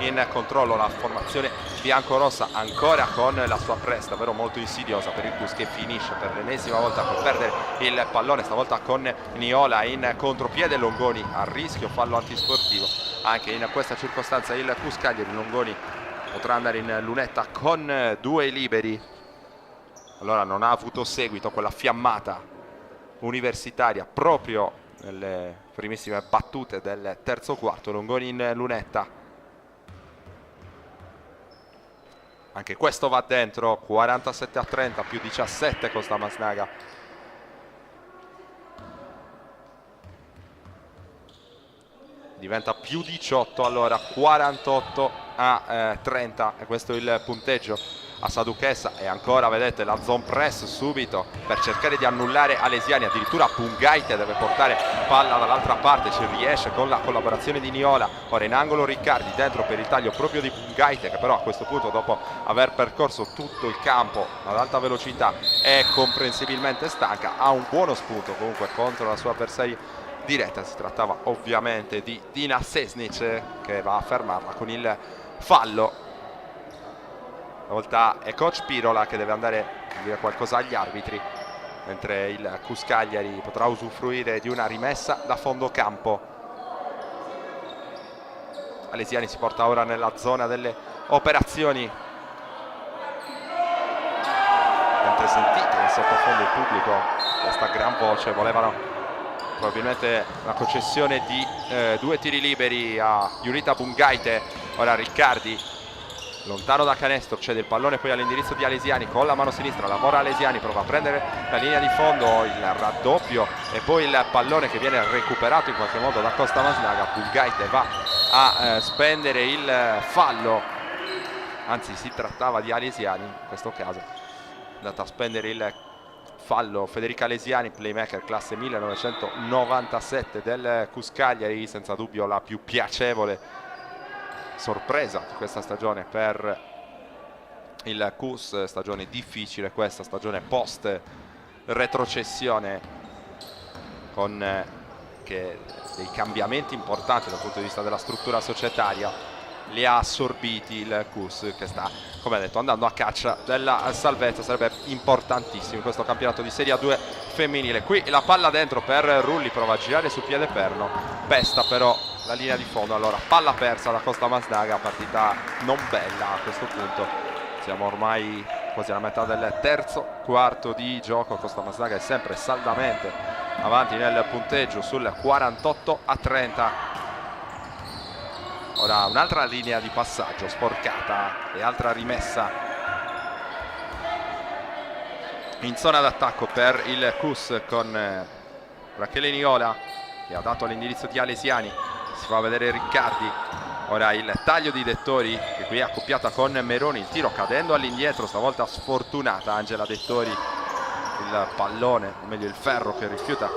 in controllo la formazione biancorossa, ancora con la sua presta però molto insidiosa per il Cus che finisce per l'ennesima volta per perdere il pallone, stavolta con Niola in contropiede. Longoni a rischio fallo antisportivo anche in questa circostanza. Il Cus Cagliari, Longoni potrà andare in lunetta con 2 liberi. Allora non ha avuto seguito quella fiammata universitaria proprio nelle primissime battute del terzo quarto. Longoni in lunetta, anche questo va dentro, 47-30, più 17 Costa Masnaga. Diventa più 18, allora 48-30 e questo è il punteggio a Saduchessa. E ancora vedete la zone press subito per cercare di annullare Alesiani, addirittura Pungaite deve portare palla dall'altra parte, ci riesce con la collaborazione di Niola. Ora in angolo Riccardi, dentro per il taglio proprio di Pungaite che però a questo punto, dopo aver percorso tutto il campo ad alta velocità, è comprensibilmente stanca, ha un buono spunto comunque contro la sua avversaria diretta. Si trattava ovviamente di Dina Sesnic che va a fermarla con il fallo. Stavolta è coach Pirola che deve andare a dire qualcosa agli arbitri, mentre il Cus Cagliari potrà usufruire di una rimessa da fondo campo. Alesiani si porta ora nella zona delle operazioni, mentre sentite in sottofondo il pubblico questa gran voce, volevano probabilmente la concessione di 2 tiri liberi a Julita Pungaite. Ora Riccardi lontano da canestro, cede il pallone poi all'indirizzo di Alesiani con la mano sinistra, lavora Alesiani, prova a prendere la linea di fondo, il raddoppio e poi il pallone che viene recuperato in qualche modo da Costa Masnaga. Pungaite va a spendere il fallo, anzi si trattava di Alesiani in questo caso, è andata a spendere il fallo Federica Alesiani, playmaker classe 1997 del Cus Cagliari, senza dubbio la più piacevole sorpresa di questa stagione per il Cus, stagione difficile questa, stagione post retrocessione con dei cambiamenti importanti dal punto di vista della struttura societaria. li ha assorbiti il Cus, che sta, come detto, andando a caccia della salvezza. Sarebbe importantissimo in questo campionato di Serie A2 femminile. Qui la palla dentro per Rulli, prova a girare su piede perno, pesta però la linea di fondo. Allora palla persa da Costa Masnaga, partita non bella a questo punto. Siamo ormai quasi alla metà del terzo quarto di gioco. Costa Masnaga è sempre saldamente avanti nel punteggio sul 48-30. Ora un'altra linea di passaggio sporcata e altra rimessa in zona d'attacco per il Cus con Rachele Niola, che ha dato l'indirizzo di Alesiani. Si fa vedere Riccardi. Ora il taglio di Dettori, che qui è accoppiata con Meroni, il tiro cadendo all'indietro, stavolta sfortunata Angela Dettori. Il pallone, o meglio il ferro, che rifiuta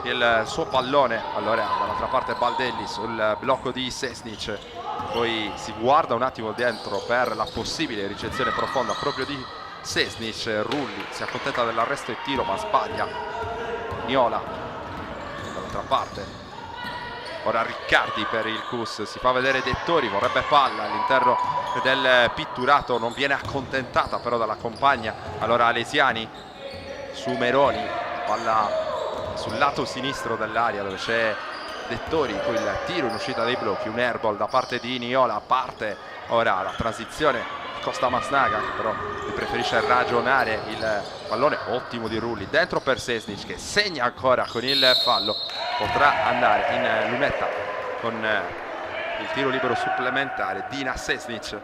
il suo pallone. Allora dall'altra parte Baldelli sul blocco di Sesnic, poi si guarda un attimo dentro per la possibile ricezione profonda proprio di Sesnic. Rulli si accontenta dell'arresto e tiro, ma sbaglia. Niola dall'altra parte. Ora Riccardi per il Cus, si fa vedere Dettori, vorrebbe palla all'interno del pitturato, non viene accontentata però dalla compagna. Allora Alesiani su Meroni, palla sul lato sinistro dell'area dove c'è Dettori, poi il tiro in uscita dei blocchi, un airball da parte di Niola. Parte ora la transizione Costa Masnaga, che però preferisce ragionare. Il pallone ottimo di Rulli dentro per Sesnic, che segna ancora con il fallo. Potrà andare in lunetta con il tiro libero supplementare Dina Sesnic.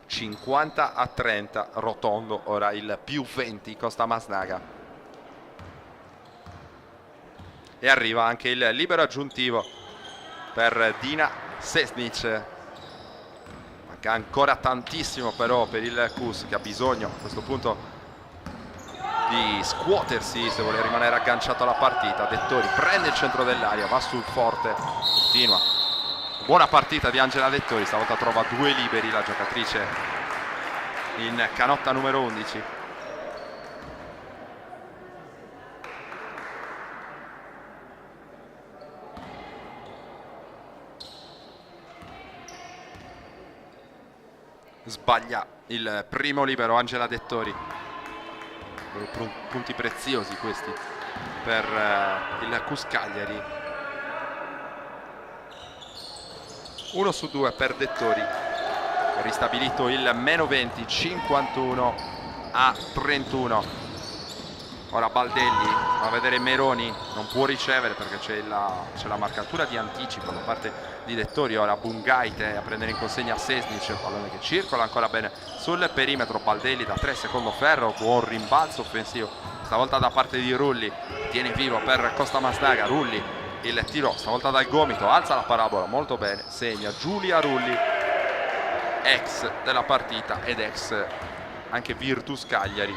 (50-30) Rotondo, ora il più 20 Costa Masnaga. E arriva anche il libero aggiuntivo per Dina Sesnic. Manca ancora tantissimo però per il Cus, che ha bisogno a questo punto di scuotersi se vuole rimanere agganciato alla partita. Dettori prende il centro dell'area, va sul forte, continua. Buona partita di Angela Dettori, stavolta trova due liberi la giocatrice in canotta numero 11. Sbaglia il primo libero Angela Dettori. Punti preziosi questi per il Cus Cagliari. 1 su 2 per Dettori. Ristabilito il meno 20, 51-31. Ora Baldelli va a vedere Meroni, non può ricevere perché c'è la marcatura di anticipo da parte di Dettori. Ora Bungaite a prendere in consegna Sesnic, pallone che circola ancora bene sul perimetro. Baldelli da 3, secondo ferro, buon rimbalzo offensivo stavolta da parte di Rulli, tiene vivo per Costa Masnaga. Rulli, il tiro stavolta dal gomito, alza la parabola molto bene, segna Giulia Rulli, ex della partita ed ex anche Virtus Cagliari,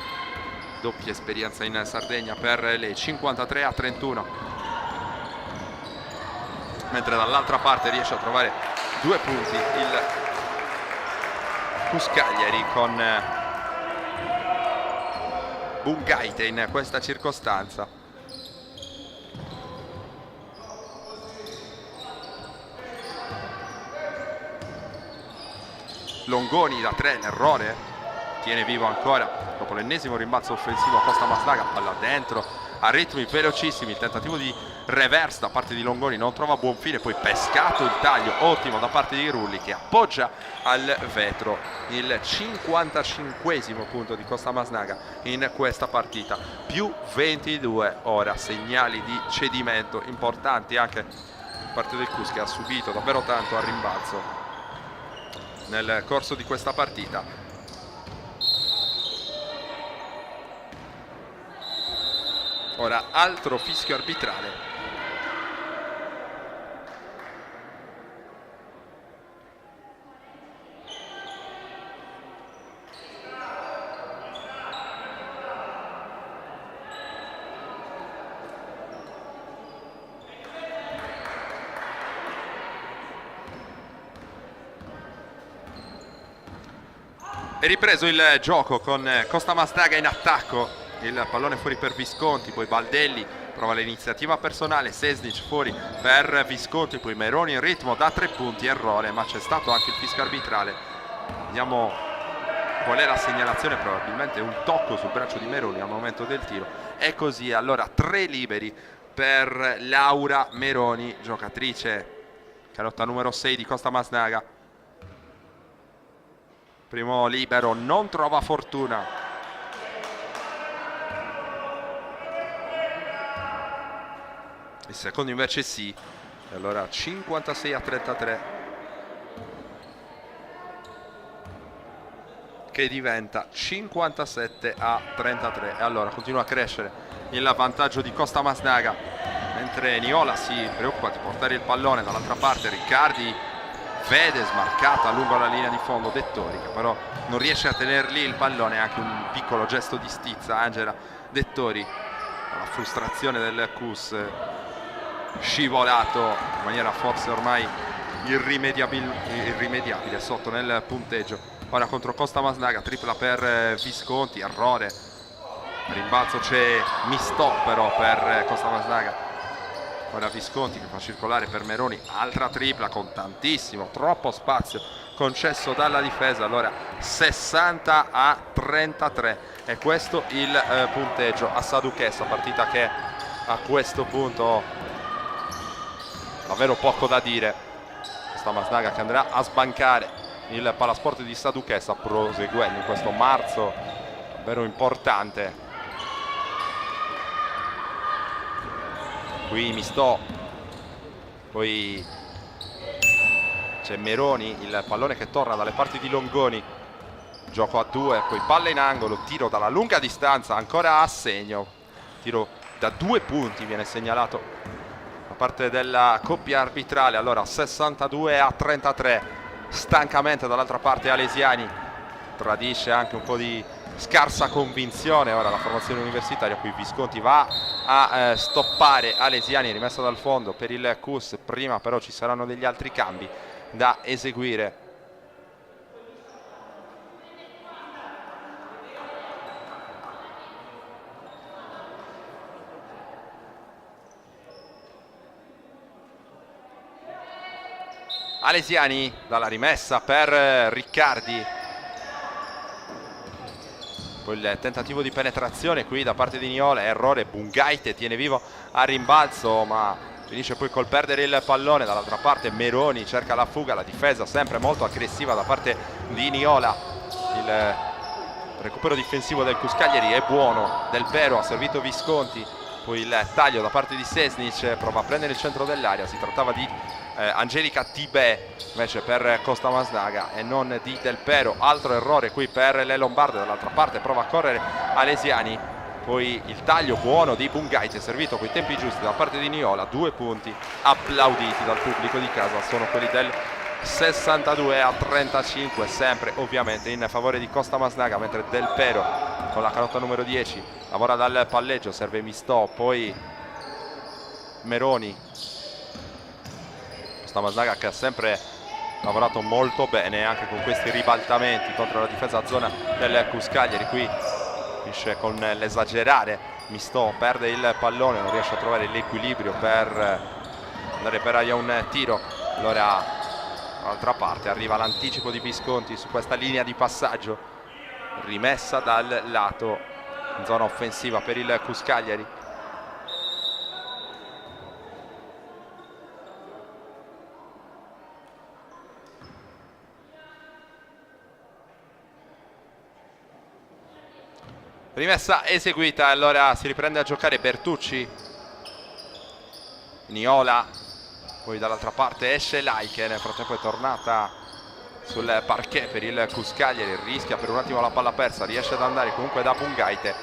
doppia esperienza in Sardegna per lei. 53-31, mentre dall'altra parte riesce a trovare 2 punti il Cus Cagliari con Bungaite in questa circostanza. Longoni da 3, l'errore, tiene vivo ancora dopo l'ennesimo rimbalzo offensivo Costa Masnaga, palla dentro a ritmi velocissimi. Il tentativo di reverse da parte di Longoni non trova buon fine, poi pescato il taglio ottimo da parte di Rulli, che appoggia al vetro. Il 55esimo punto di Costa Masnaga in questa partita, più 22. Ora segnali di cedimento importanti anche da parte del Cus, che ha subito davvero tanto al rimbalzo nel corso di questa partita. Ora altro fischio arbitrale. È ripreso il gioco con Costa Masnaga in attacco, il pallone fuori per Visconti, poi Baldelli prova l'iniziativa personale, Sesnic fuori per Visconti, poi Meroni in ritmo da 3 punti, errore, ma c'è stato anche il fischio arbitrale. Vediamo qual è la segnalazione, probabilmente un tocco sul braccio di Meroni al momento del tiro. E così allora 3 liberi per Laura Meroni, giocatrice calotta numero 6 di Costa Masnaga. Primo libero non trova fortuna. Il secondo invece sì. E allora 56-33, che diventa 57-33. E allora continua a crescere il vantaggio di Costa Masnaga, mentre Niola si preoccupa di portare il pallone dall'altra parte. Riccardi vede smarcata lungo la linea di fondo Dettori, che però non riesce a tenere lì il pallone. Anche un piccolo gesto di stizza Angela Dettori, la frustrazione del Cus, scivolato in maniera forse ormai irrimediabile sotto nel punteggio. Ora contro Costa Masnaga, tripla per Visconti, errore, rimbalzo c'è Mistò però per Costa Masnaga. Ora Visconti che fa circolare per Meroni, altra tripla con tantissimo, troppo spazio concesso dalla difesa. Allora 60-33 e questo il punteggio a Saduchessa, partita che a questo punto davvero poco da dire. Costa Masnaga che andrà a sbancare il palasport di Saduchessa, proseguendo in questo marzo davvero importante. Qui Mistò, poi c'è Meroni, il pallone che torna dalle parti di Longoni, gioco a 2, poi palla in angolo, tiro dalla lunga distanza, ancora a segno, tiro da 2 punti viene segnalato da parte della coppia arbitrale. Allora 62-33, stancamente dall'altra parte Alesiani, tradisce anche un po' di scarsa convinzione ora la formazione universitaria. Qui Visconti va a stoppare Alesiani, rimessa dal fondo per il Cus. Prima però ci saranno degli altri cambi da eseguire. Alesiani dalla rimessa per Riccardi, poi il tentativo di penetrazione qui da parte di Niola, errore, Bungaite tiene vivo a rimbalzo ma finisce poi col perdere il pallone. Dall'altra parte Meroni cerca la fuga, la difesa sempre molto aggressiva da parte di Niola. Il recupero difensivo del Cuscaglieri è buono, Del Pero ha servito Visconti, poi il taglio da parte di Sesnic, prova a prendere il centro dell'area, si trattava di Angelica Tibè invece per Costa Masnaga e non di Del Pero. Altro errore qui per le Lombarde, dall'altra parte prova a correre Alesiani, poi il taglio buono di Bungaite, servito coi tempi giusti da parte di Niola. 2 punti applauditi dal pubblico di casa, sono quelli del 62-35, sempre ovviamente in favore di Costa Masnaga, mentre Del Pero con la canotta numero 10 lavora dal palleggio, serve Mistò, poi Meroni. Costa Masnaga che ha sempre lavorato molto bene anche con questi ribaltamenti contro la difesa a zona del Cuscaglieri. Qui finisce con l'esagerare, Mistò perde il pallone, non riesce a trovare l'equilibrio per andare per aria un tiro. Allora dall'altra parte arriva l'anticipo di Visconti su questa linea di passaggio, rimessa dal lato in zona offensiva per il Cuscaglieri. Rimessa eseguita, allora si riprende a giocare Bertucci, Niola, poi dall'altra parte esce Laiche, nel frattempo è tornata sul parquet per il Cuscaglieri, rischia per un attimo la palla persa, riesce ad andare comunque da Bungaite,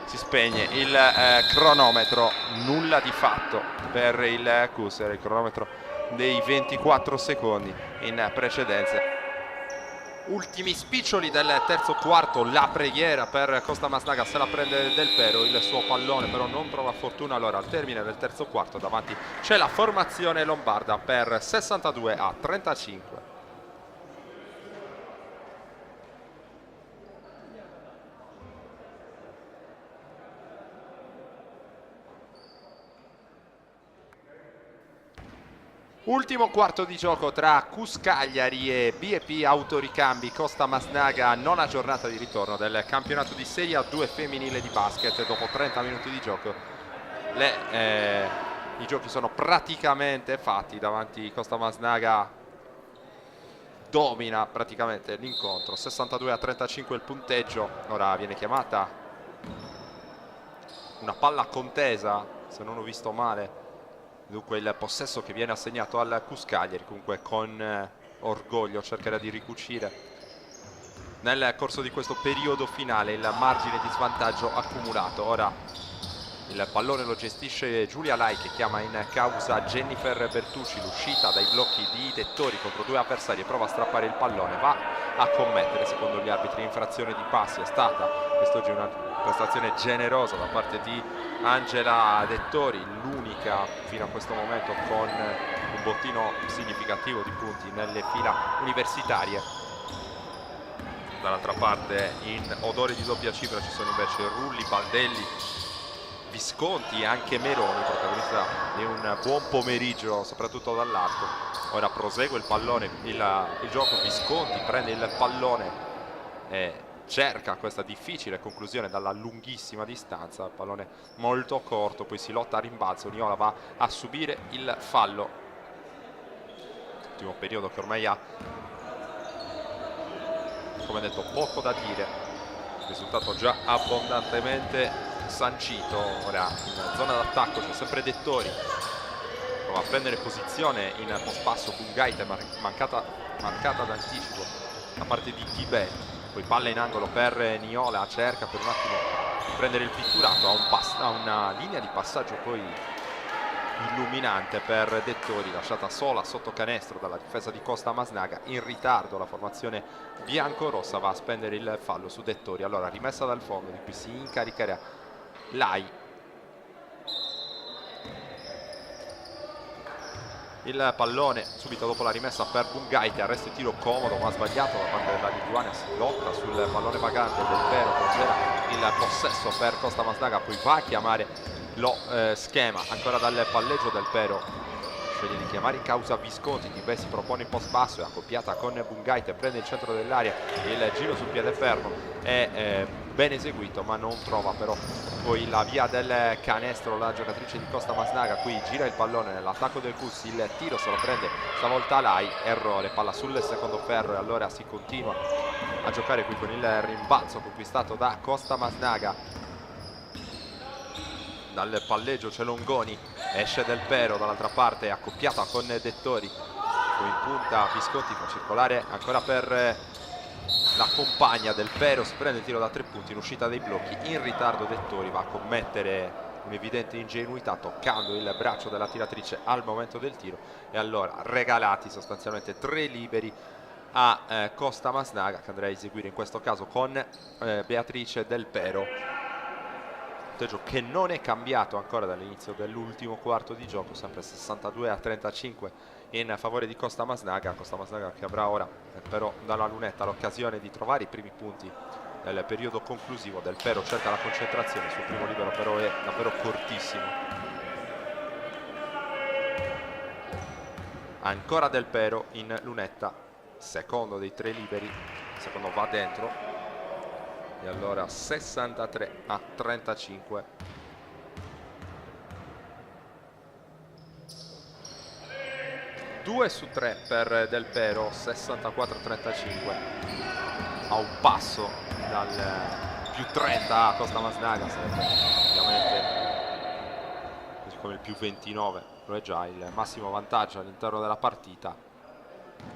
si spegne il cronometro, nulla di fatto per il Cus, era il cronometro dei 24 secondi in precedenza. Ultimi spiccioli del terzo quarto, la preghiera per Costa Masnaga, se la prende Del Pero, il suo pallone però non trova fortuna. Allora al termine del terzo quarto davanti c'è la formazione lombarda per 62-35. Ultimo quarto di gioco tra Cus Cagliari e B&P Autoricambi Costa Masnaga, nona giornata di ritorno del campionato di Serie A2 femminile di basket. Dopo 30 minuti di gioco i giochi sono praticamente fatti. Davanti Costa Masnaga domina praticamente l'incontro, 62-35 il punteggio. Ora viene chiamata una palla contesa, se non ho visto male. Dunque il possesso che viene assegnato al Cus Cagliari, comunque con orgoglio cercherà di ricucire nel corso di questo periodo finale il margine di svantaggio accumulato. Ora il pallone lo gestisce Giulia Lai, che chiama in causa Jennifer Bertucci. L'uscita dai blocchi di Dettori contro due avversari, prova a strappare il pallone, va a commettere secondo gli arbitri infrazione di passi. È stata quest'oggi una prestazione generosa da parte di Angela Dettori, l'unica fino a questo momento con un bottino significativo di punti nelle fila universitarie. Dall'altra parte in odore di doppia cifra ci sono invece Rulli, Baldelli, Visconti e anche Meroni, protagonista di un buon pomeriggio soprattutto dall'arco. Ora prosegue il pallone, il gioco. Visconti prende il pallone e cerca questa difficile conclusione dalla lunghissima distanza, il pallone molto corto, poi si lotta a rimbalzo. Niola va a subire il fallo. Ultimo periodo che ormai ha, come detto, poco da dire, il risultato già abbondantemente sancito. Ora in zona d'attacco c'è sempre Dettori, prova a prendere posizione in post passo con Gaite, marcata d'anticipo da parte di Tibet. Poi palla in angolo per Niola, cerca per un attimo di prendere il pitturato, ha una linea di passaggio poi illuminante per Dettori, lasciata sola sotto canestro dalla difesa di Costa Masnaga. In ritardo la formazione biancorossa va a spendere il fallo su Dettori. Allora rimessa dal fondo, di cui si incaricherà Lai. Il pallone subito dopo la rimessa per Bungaite, arresto e tiro comodo ma sbagliato da parte della Lituania. Si lotta sul pallone vagante del Pero, c'era il possesso per Costa Masnaga, poi va a chiamare lo schema ancora dal palleggio del Pero, sceglie di chiamare in causa Visconti. Tibè si propone in post basso, è accoppiata con Bungaite, prende il centro dell'area, il giro sul piede fermo è ben eseguito ma non trova però poi la via del canestro la giocatrice di Costa Masnaga. Qui gira il pallone nell'attacco del Cus, il tiro se lo prende stavolta Lai, errore, palla sul secondo ferro e allora si continua a giocare qui con il rimbalzo conquistato da Costa Masnaga. Dal palleggio c'è Longoni, esce del Pero, dall'altra parte è accoppiata con Dettori, poi in punta Visconti, fa circolare ancora per la compagna del Pero, si prende il tiro da 3 punti in uscita dei blocchi. In ritardo Dettori, va a commettere un'evidente ingenuità toccando il braccio della tiratrice al momento del tiro e allora regalati sostanzialmente 3 liberi a Costa Masnaga, che andrà a eseguire in questo caso con Beatrice del Pero. Che non è cambiato ancora dall'inizio dell'ultimo quarto di gioco, sempre 62-35 in favore di Costa Masnaga. Costa Masnaga che avrà ora però dalla lunetta l'occasione di trovare i primi punti nel periodo conclusivo. Del Pero cerca la concentrazione, il suo primo libero però è davvero cortissimo. Ancora Del Pero in lunetta, secondo dei 3 liberi, il secondo va dentro. E allora 63-35. Due su 3 per Del Pero, 64-35. A un passo dal più 30 a Costa Masnaga, sarebbe ovviamente, così come il più 29, lo è già il massimo vantaggio all'interno della partita.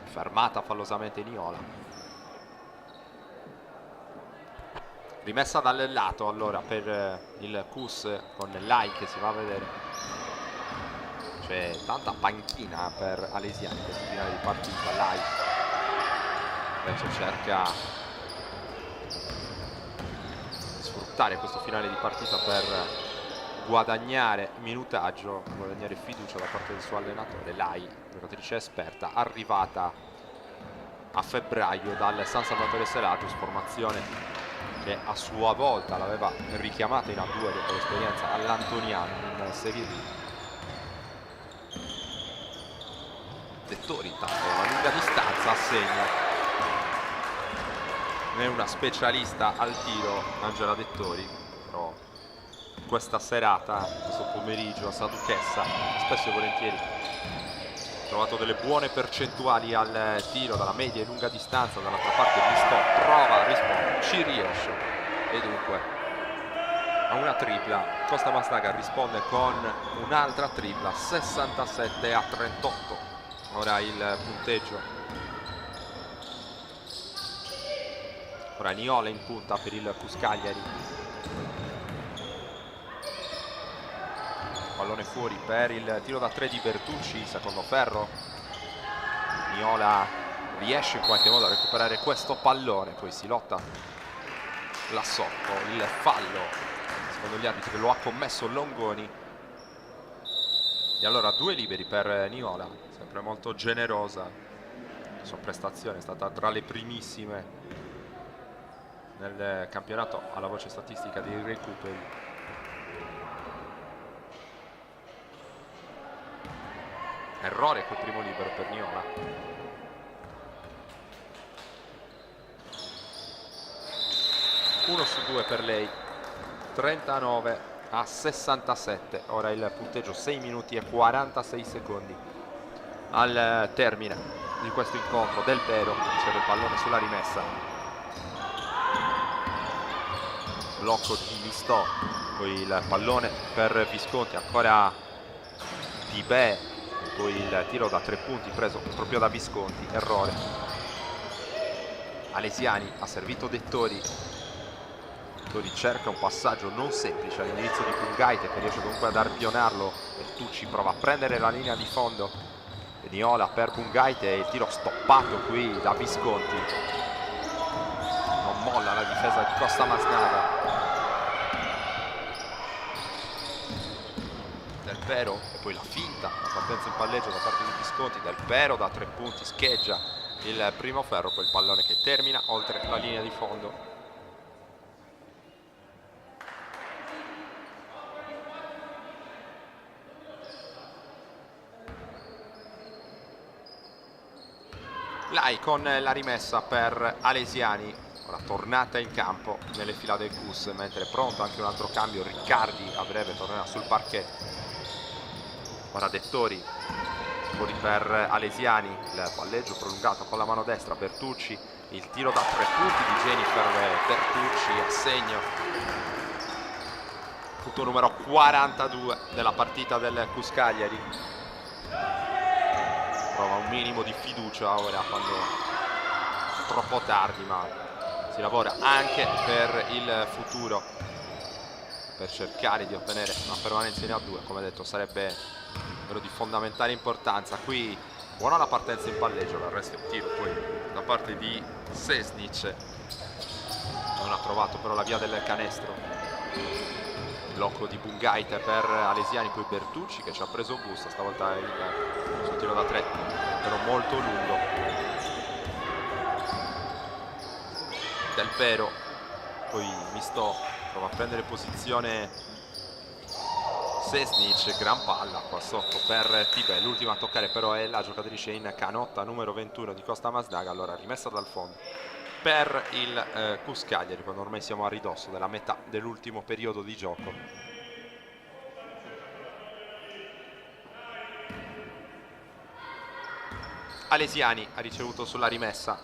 Fermata fallosamente Niola. Rimessa dal lato allora per il Cus con Lai che si va a vedere. C'è tanta panchina per Alesiani in questo finale di partita. Lai invece cerca di sfruttare questo finale di partita per guadagnare minutaggio, guadagnare fiducia da parte del suo allenatore. Lai, giocatrice esperta, arrivata a febbraio dal San Salvatore Selatus, formazione che a sua volta l'aveva richiamata in A2 dopo l'esperienza all'Antoniano in Serie B. Dettori intanto la lunga distanza assegna. Non è una specialista al tiro Angela Dettori, però questa serata, questo pomeriggio a Sa Duchessa spesso e volentieri ha trovato delle buone percentuali al tiro dalla media e lunga distanza. Dall'altra parte Mistò prova, risponde, ci riesce e dunque a una tripla Costa Masnaga risponde con un'altra tripla, 67-38 ora il punteggio. Ora Niola in punta per il Cuscagliari. Pallone fuori per il tiro da 3 di Bertucci, secondo ferro. Niola riesce in qualche modo a recuperare questo pallone, poi si lotta là sotto, il fallo secondo gli arbitri lo ha commesso Longoni. E allora 2 liberi per Niola, sempre molto generosa. La sua prestazione è stata tra le primissime nel campionato alla voce statistica dei recuperi. Errore quel primo libero per Niola. Uno su 2 per lei, 39-67 ora il punteggio, 6 minuti e 46 secondi al termine di questo incontro. Del Pero riceve il pallone sulla rimessa, blocco di Mistò, poi il pallone per Visconti, ancora Tibè, poi il tiro da 3 punti preso proprio da Visconti, errore. Alesiani ha servito Dettori, Dettori cerca un passaggio non semplice all'indirizzo di Pungaite che riesce comunque ad arpionarlo. Bertucci prova a prendere la linea di fondo, Niola per Pungaite e il tiro stoppato qui da Visconti. Non molla la difesa di Costa Masnaga. Del Pero e poi la finta, la partenza in palleggio da parte di Visconti. Del Pero da 3 punti scheggia il primo ferro, poi il pallone che termina oltre la linea di fondo. Lai con la rimessa per Alesiani, ora tornata in campo nelle fila del CUS, mentre pronto anche un altro cambio, Riccardi a breve tornerà sul parquet. Ora Dettori, fuori per Alesiani, il palleggio prolungato con la mano destra, Bertucci, il tiro da 3 punti di Jennifer Bertucci a segno. Punto numero 42 della partita del Cuscagliari. Prova un minimo di fiducia ora quando è troppo tardi, ma si lavora anche per il futuro, per cercare di ottenere una permanenza in A2. Come detto sarebbe davvero di fondamentale importanza. Qui buona la partenza in palleggio, l'arresto e tiro poi da parte di Sesnic, non ha trovato però la via del canestro. Blocco di Bungaite per Alesiani, poi Bertucci che ci ha preso busta, stavolta il suo tiro da 3 però molto lungo. Del Pero, poi Mistò prova a prendere posizione Sesnic, gran palla qua sotto per Tibè, l'ultima a toccare però è la giocatrice in canotta numero 21 di Costa Masnaga. Allora rimessa dal fondo per il Cuscagliari quando ormai siamo a ridosso della metà dell'ultimo periodo di gioco. Alesiani ha ricevuto sulla rimessa.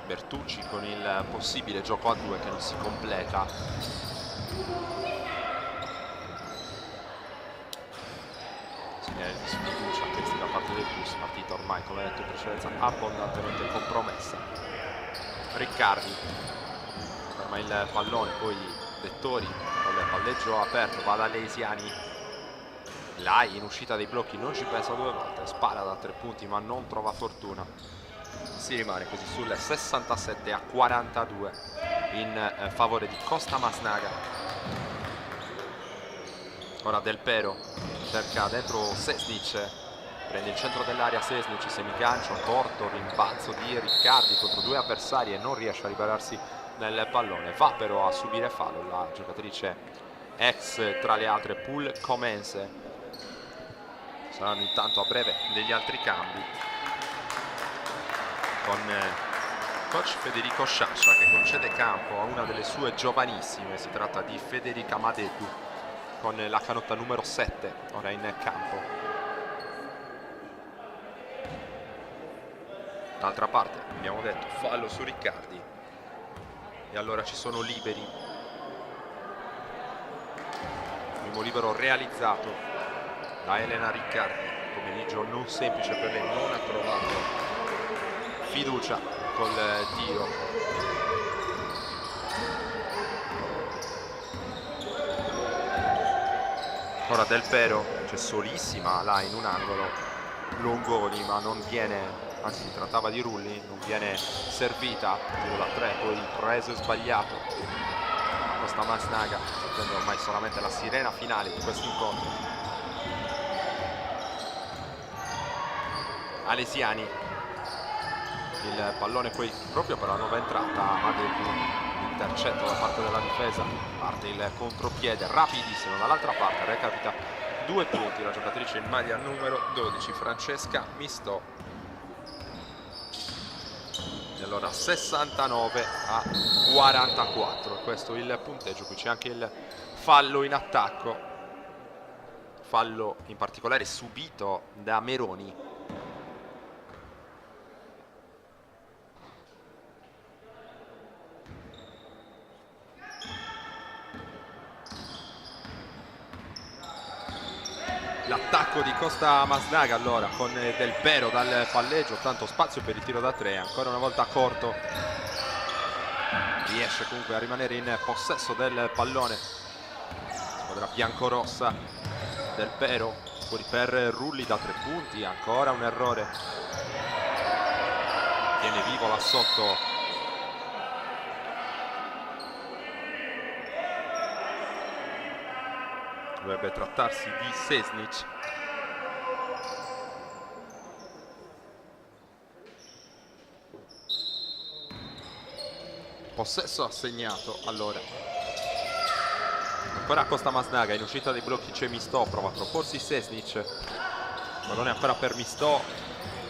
Bertucci con il possibile gioco a 2 che non si completa. Segnale di sfiducia questi da parte del Bus, partita ormai come detto in precedenza abbondantemente compromessa. Riccardi ferma il pallone, poi Dettori con il palleggio aperto, va da Alesiani. Lai in uscita dei blocchi non ci pensa 2 volte, spara da 3 punti ma non trova fortuna. Si rimane così sul 67-42 in favore di Costa Masnaga. Ora Del Pero cerca dentro Sesnic, prende il centro dell'area Sesnic, semigancio corto, rimbalzo di Riccardi contro due avversari e non riesce a liberarsi nel pallone, va però a subire fallo la giocatrice ex tra le altre Pool Comense. Saranno intanto a breve degli altri cambi con coach Federico Sciascia che concede campo a una delle sue giovanissime, si tratta di Federica Madeddu con la canotta numero 7 ora in campo. D'altra parte abbiamo detto fallo su Riccardi e allora ci sono liberi. Primo libero realizzato da Elena Riccardi, pomeriggio non semplice per lei, non ha trovato fiducia col tiro. Ora Del Pero, c'è solissima là in un angolo Longoni, ma non viene, anzi si trattava di Rulli, non viene servita, tiro da 3, poi preso e sbagliato. Costa Masnaga, sentendo ormai solamente la sirena finale di questo incontro. Alesiani, il pallone poi proprio per la nuova entrata, Madeddu, intercetto da parte della difesa, parte il contropiede rapidissimo dall'altra parte, recapita 2 punti la giocatrice in maglia numero 12 Francesca Mistò. E allora 69-44, questo il punteggio. Qui c'è anche il fallo in attacco, fallo in particolare subito da Meroni. L'attacco di Costa Masnaga allora con Del Pero dal palleggio, tanto spazio per il tiro da 3, ancora una volta corto, riesce comunque a rimanere in possesso del pallone squadra biancorossa. Del Pero fuori per Rulli da 3 punti, ancora un errore, tiene vivo là sotto dovrebbe trattarsi di Sesnic. Possesso assegnato allora. Ancora Costa Masnaga, in uscita dei blocchi c'è Mistò, prova a proporsi Sesnic. Pallone ancora per Mistò.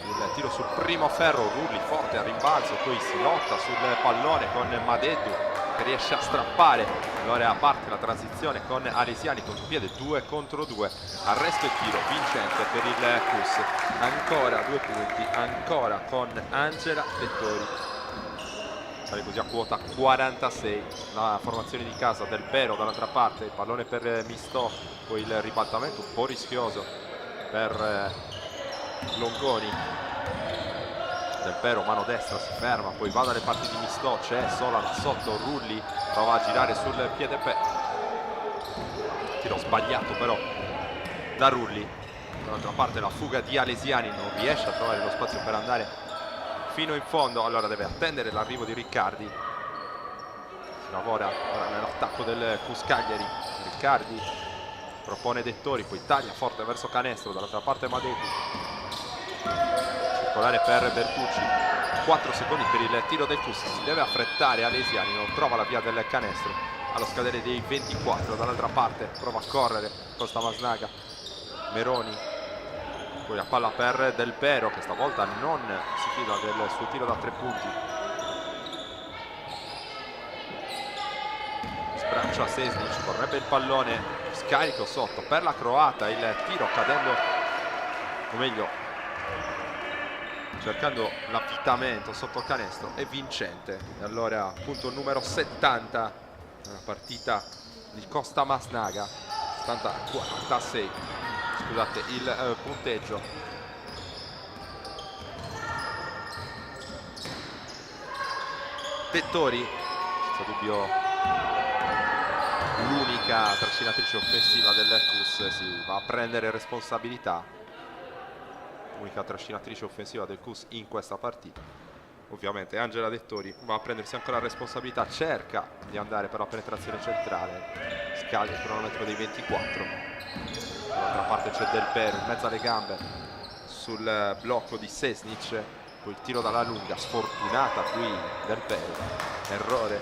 Il tiro sul primo ferro, Rulli forte a rimbalzo, poi si lotta sul pallone con Madeddu che riesce a strappare. Allora parte la transizione con Alesiani contropiede 2 contro 2, arresto e tiro vincente per il CUS. Ancora 2 punti, ancora con Angela Vettori, sale così a quota 46 la formazione di casa. Del Pero dall'altra parte, il pallone per Mistò, poi il ribaltamento un po' rischioso per Longoni. Del Pero mano destra, si ferma, poi va dalle parti di Mistò, c'è sola là sotto, Rulli prova a girare sul piede tiro sbagliato però da Rulli. Dall'altra parte la fuga di Alesiani, non riesce a trovare lo spazio per andare fino in fondo, allora deve attendere l'arrivo di Riccardi. Si lavora ora nell'attacco del CUS Cagliari. Riccardi propone Dettori, poi taglia forte verso canestro, dall'altra parte Madeddu, circolare per Bertucci, 4 secondi per il tiro del CUS, si deve affrettare Alesiani, non trova la via del canestro allo scadere dei 24. Dall'altra parte prova a correre Costa Masnaga, Meroni, poi la palla per Del Pero che stavolta non si fida del suo tiro da 3 punti, sbraccia Sesnic, vorrebbe il pallone, scarico sotto per la croata, il tiro cadendo, o meglio cercando l'avvitamento sotto il canestro, è vincente. E allora punto numero 70 nella partita di Costa Masnaga, 70-46, scusate il punteggio. Vettori, senza dubbio l'unica trascinatrice offensiva del CUS, si va a prendere responsabilità, unica trascinatrice offensiva del CUS in questa partita. Ovviamente Angela Dettori va a prendersi ancora la responsabilità, cerca di andare per la penetrazione centrale, scade il cronometro dei 24. Dall'altra parte c'è Del Pero in mezzo alle gambe, sul blocco di Sesnic, poi il tiro dalla lunga, sfortunata qui del Peri, errore.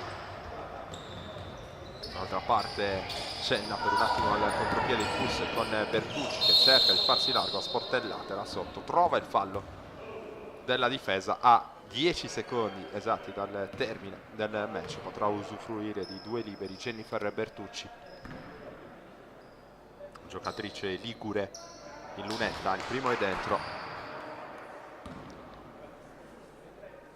Dall'altra parte cenna per un attimo al contropiede il Pus con Bertucci che cerca di farsi largo a sportellate là sotto, trova il fallo della difesa a 10 secondi esatti dal termine del match, potrà usufruire di 2 liberi Jennifer Bertucci, giocatrice ligure in lunetta, il primo è dentro.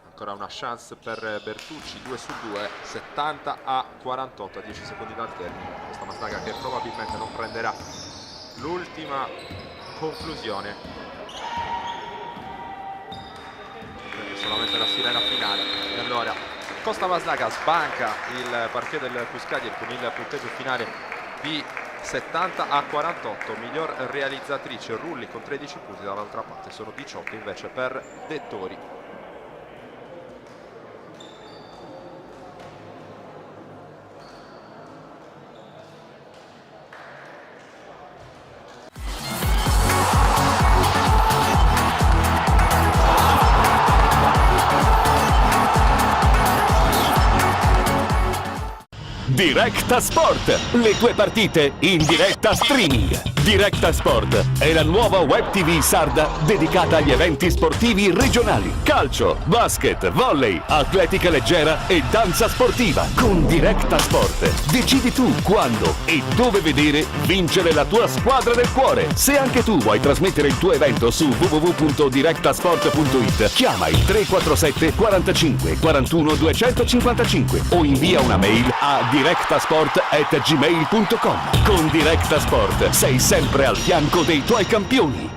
Ancora una chance per Bertucci, 2 su 2, 70 a 48 a 10 secondi dal termine. Questa Masnaga che probabilmente non prenderà l'ultima conclusione, quindi solamente la sirena finale. E allora Costa Masnaga sbanca il parquet del Cuscaglier con il punteggio finale di 70 a 48, miglior realizzatrice Rulli con 13 punti, dall'altra parte sono 18 invece per Dettori. Directa Sport, le tue partite in diretta streaming. Directa Sport è la nuova web TV sarda dedicata agli eventi sportivi regionali. Calcio, basket, volley, atletica leggera e danza sportiva. Con Directa Sport decidi tu quando e dove vedere vincere la tua squadra del cuore. Se anche tu vuoi trasmettere il tuo evento su www.directasport.it, chiama il 347 45 41 255 o invia una mail a directasport@gmail.com. Con Directa Sport sei sempre al fianco dei tuoi campioni.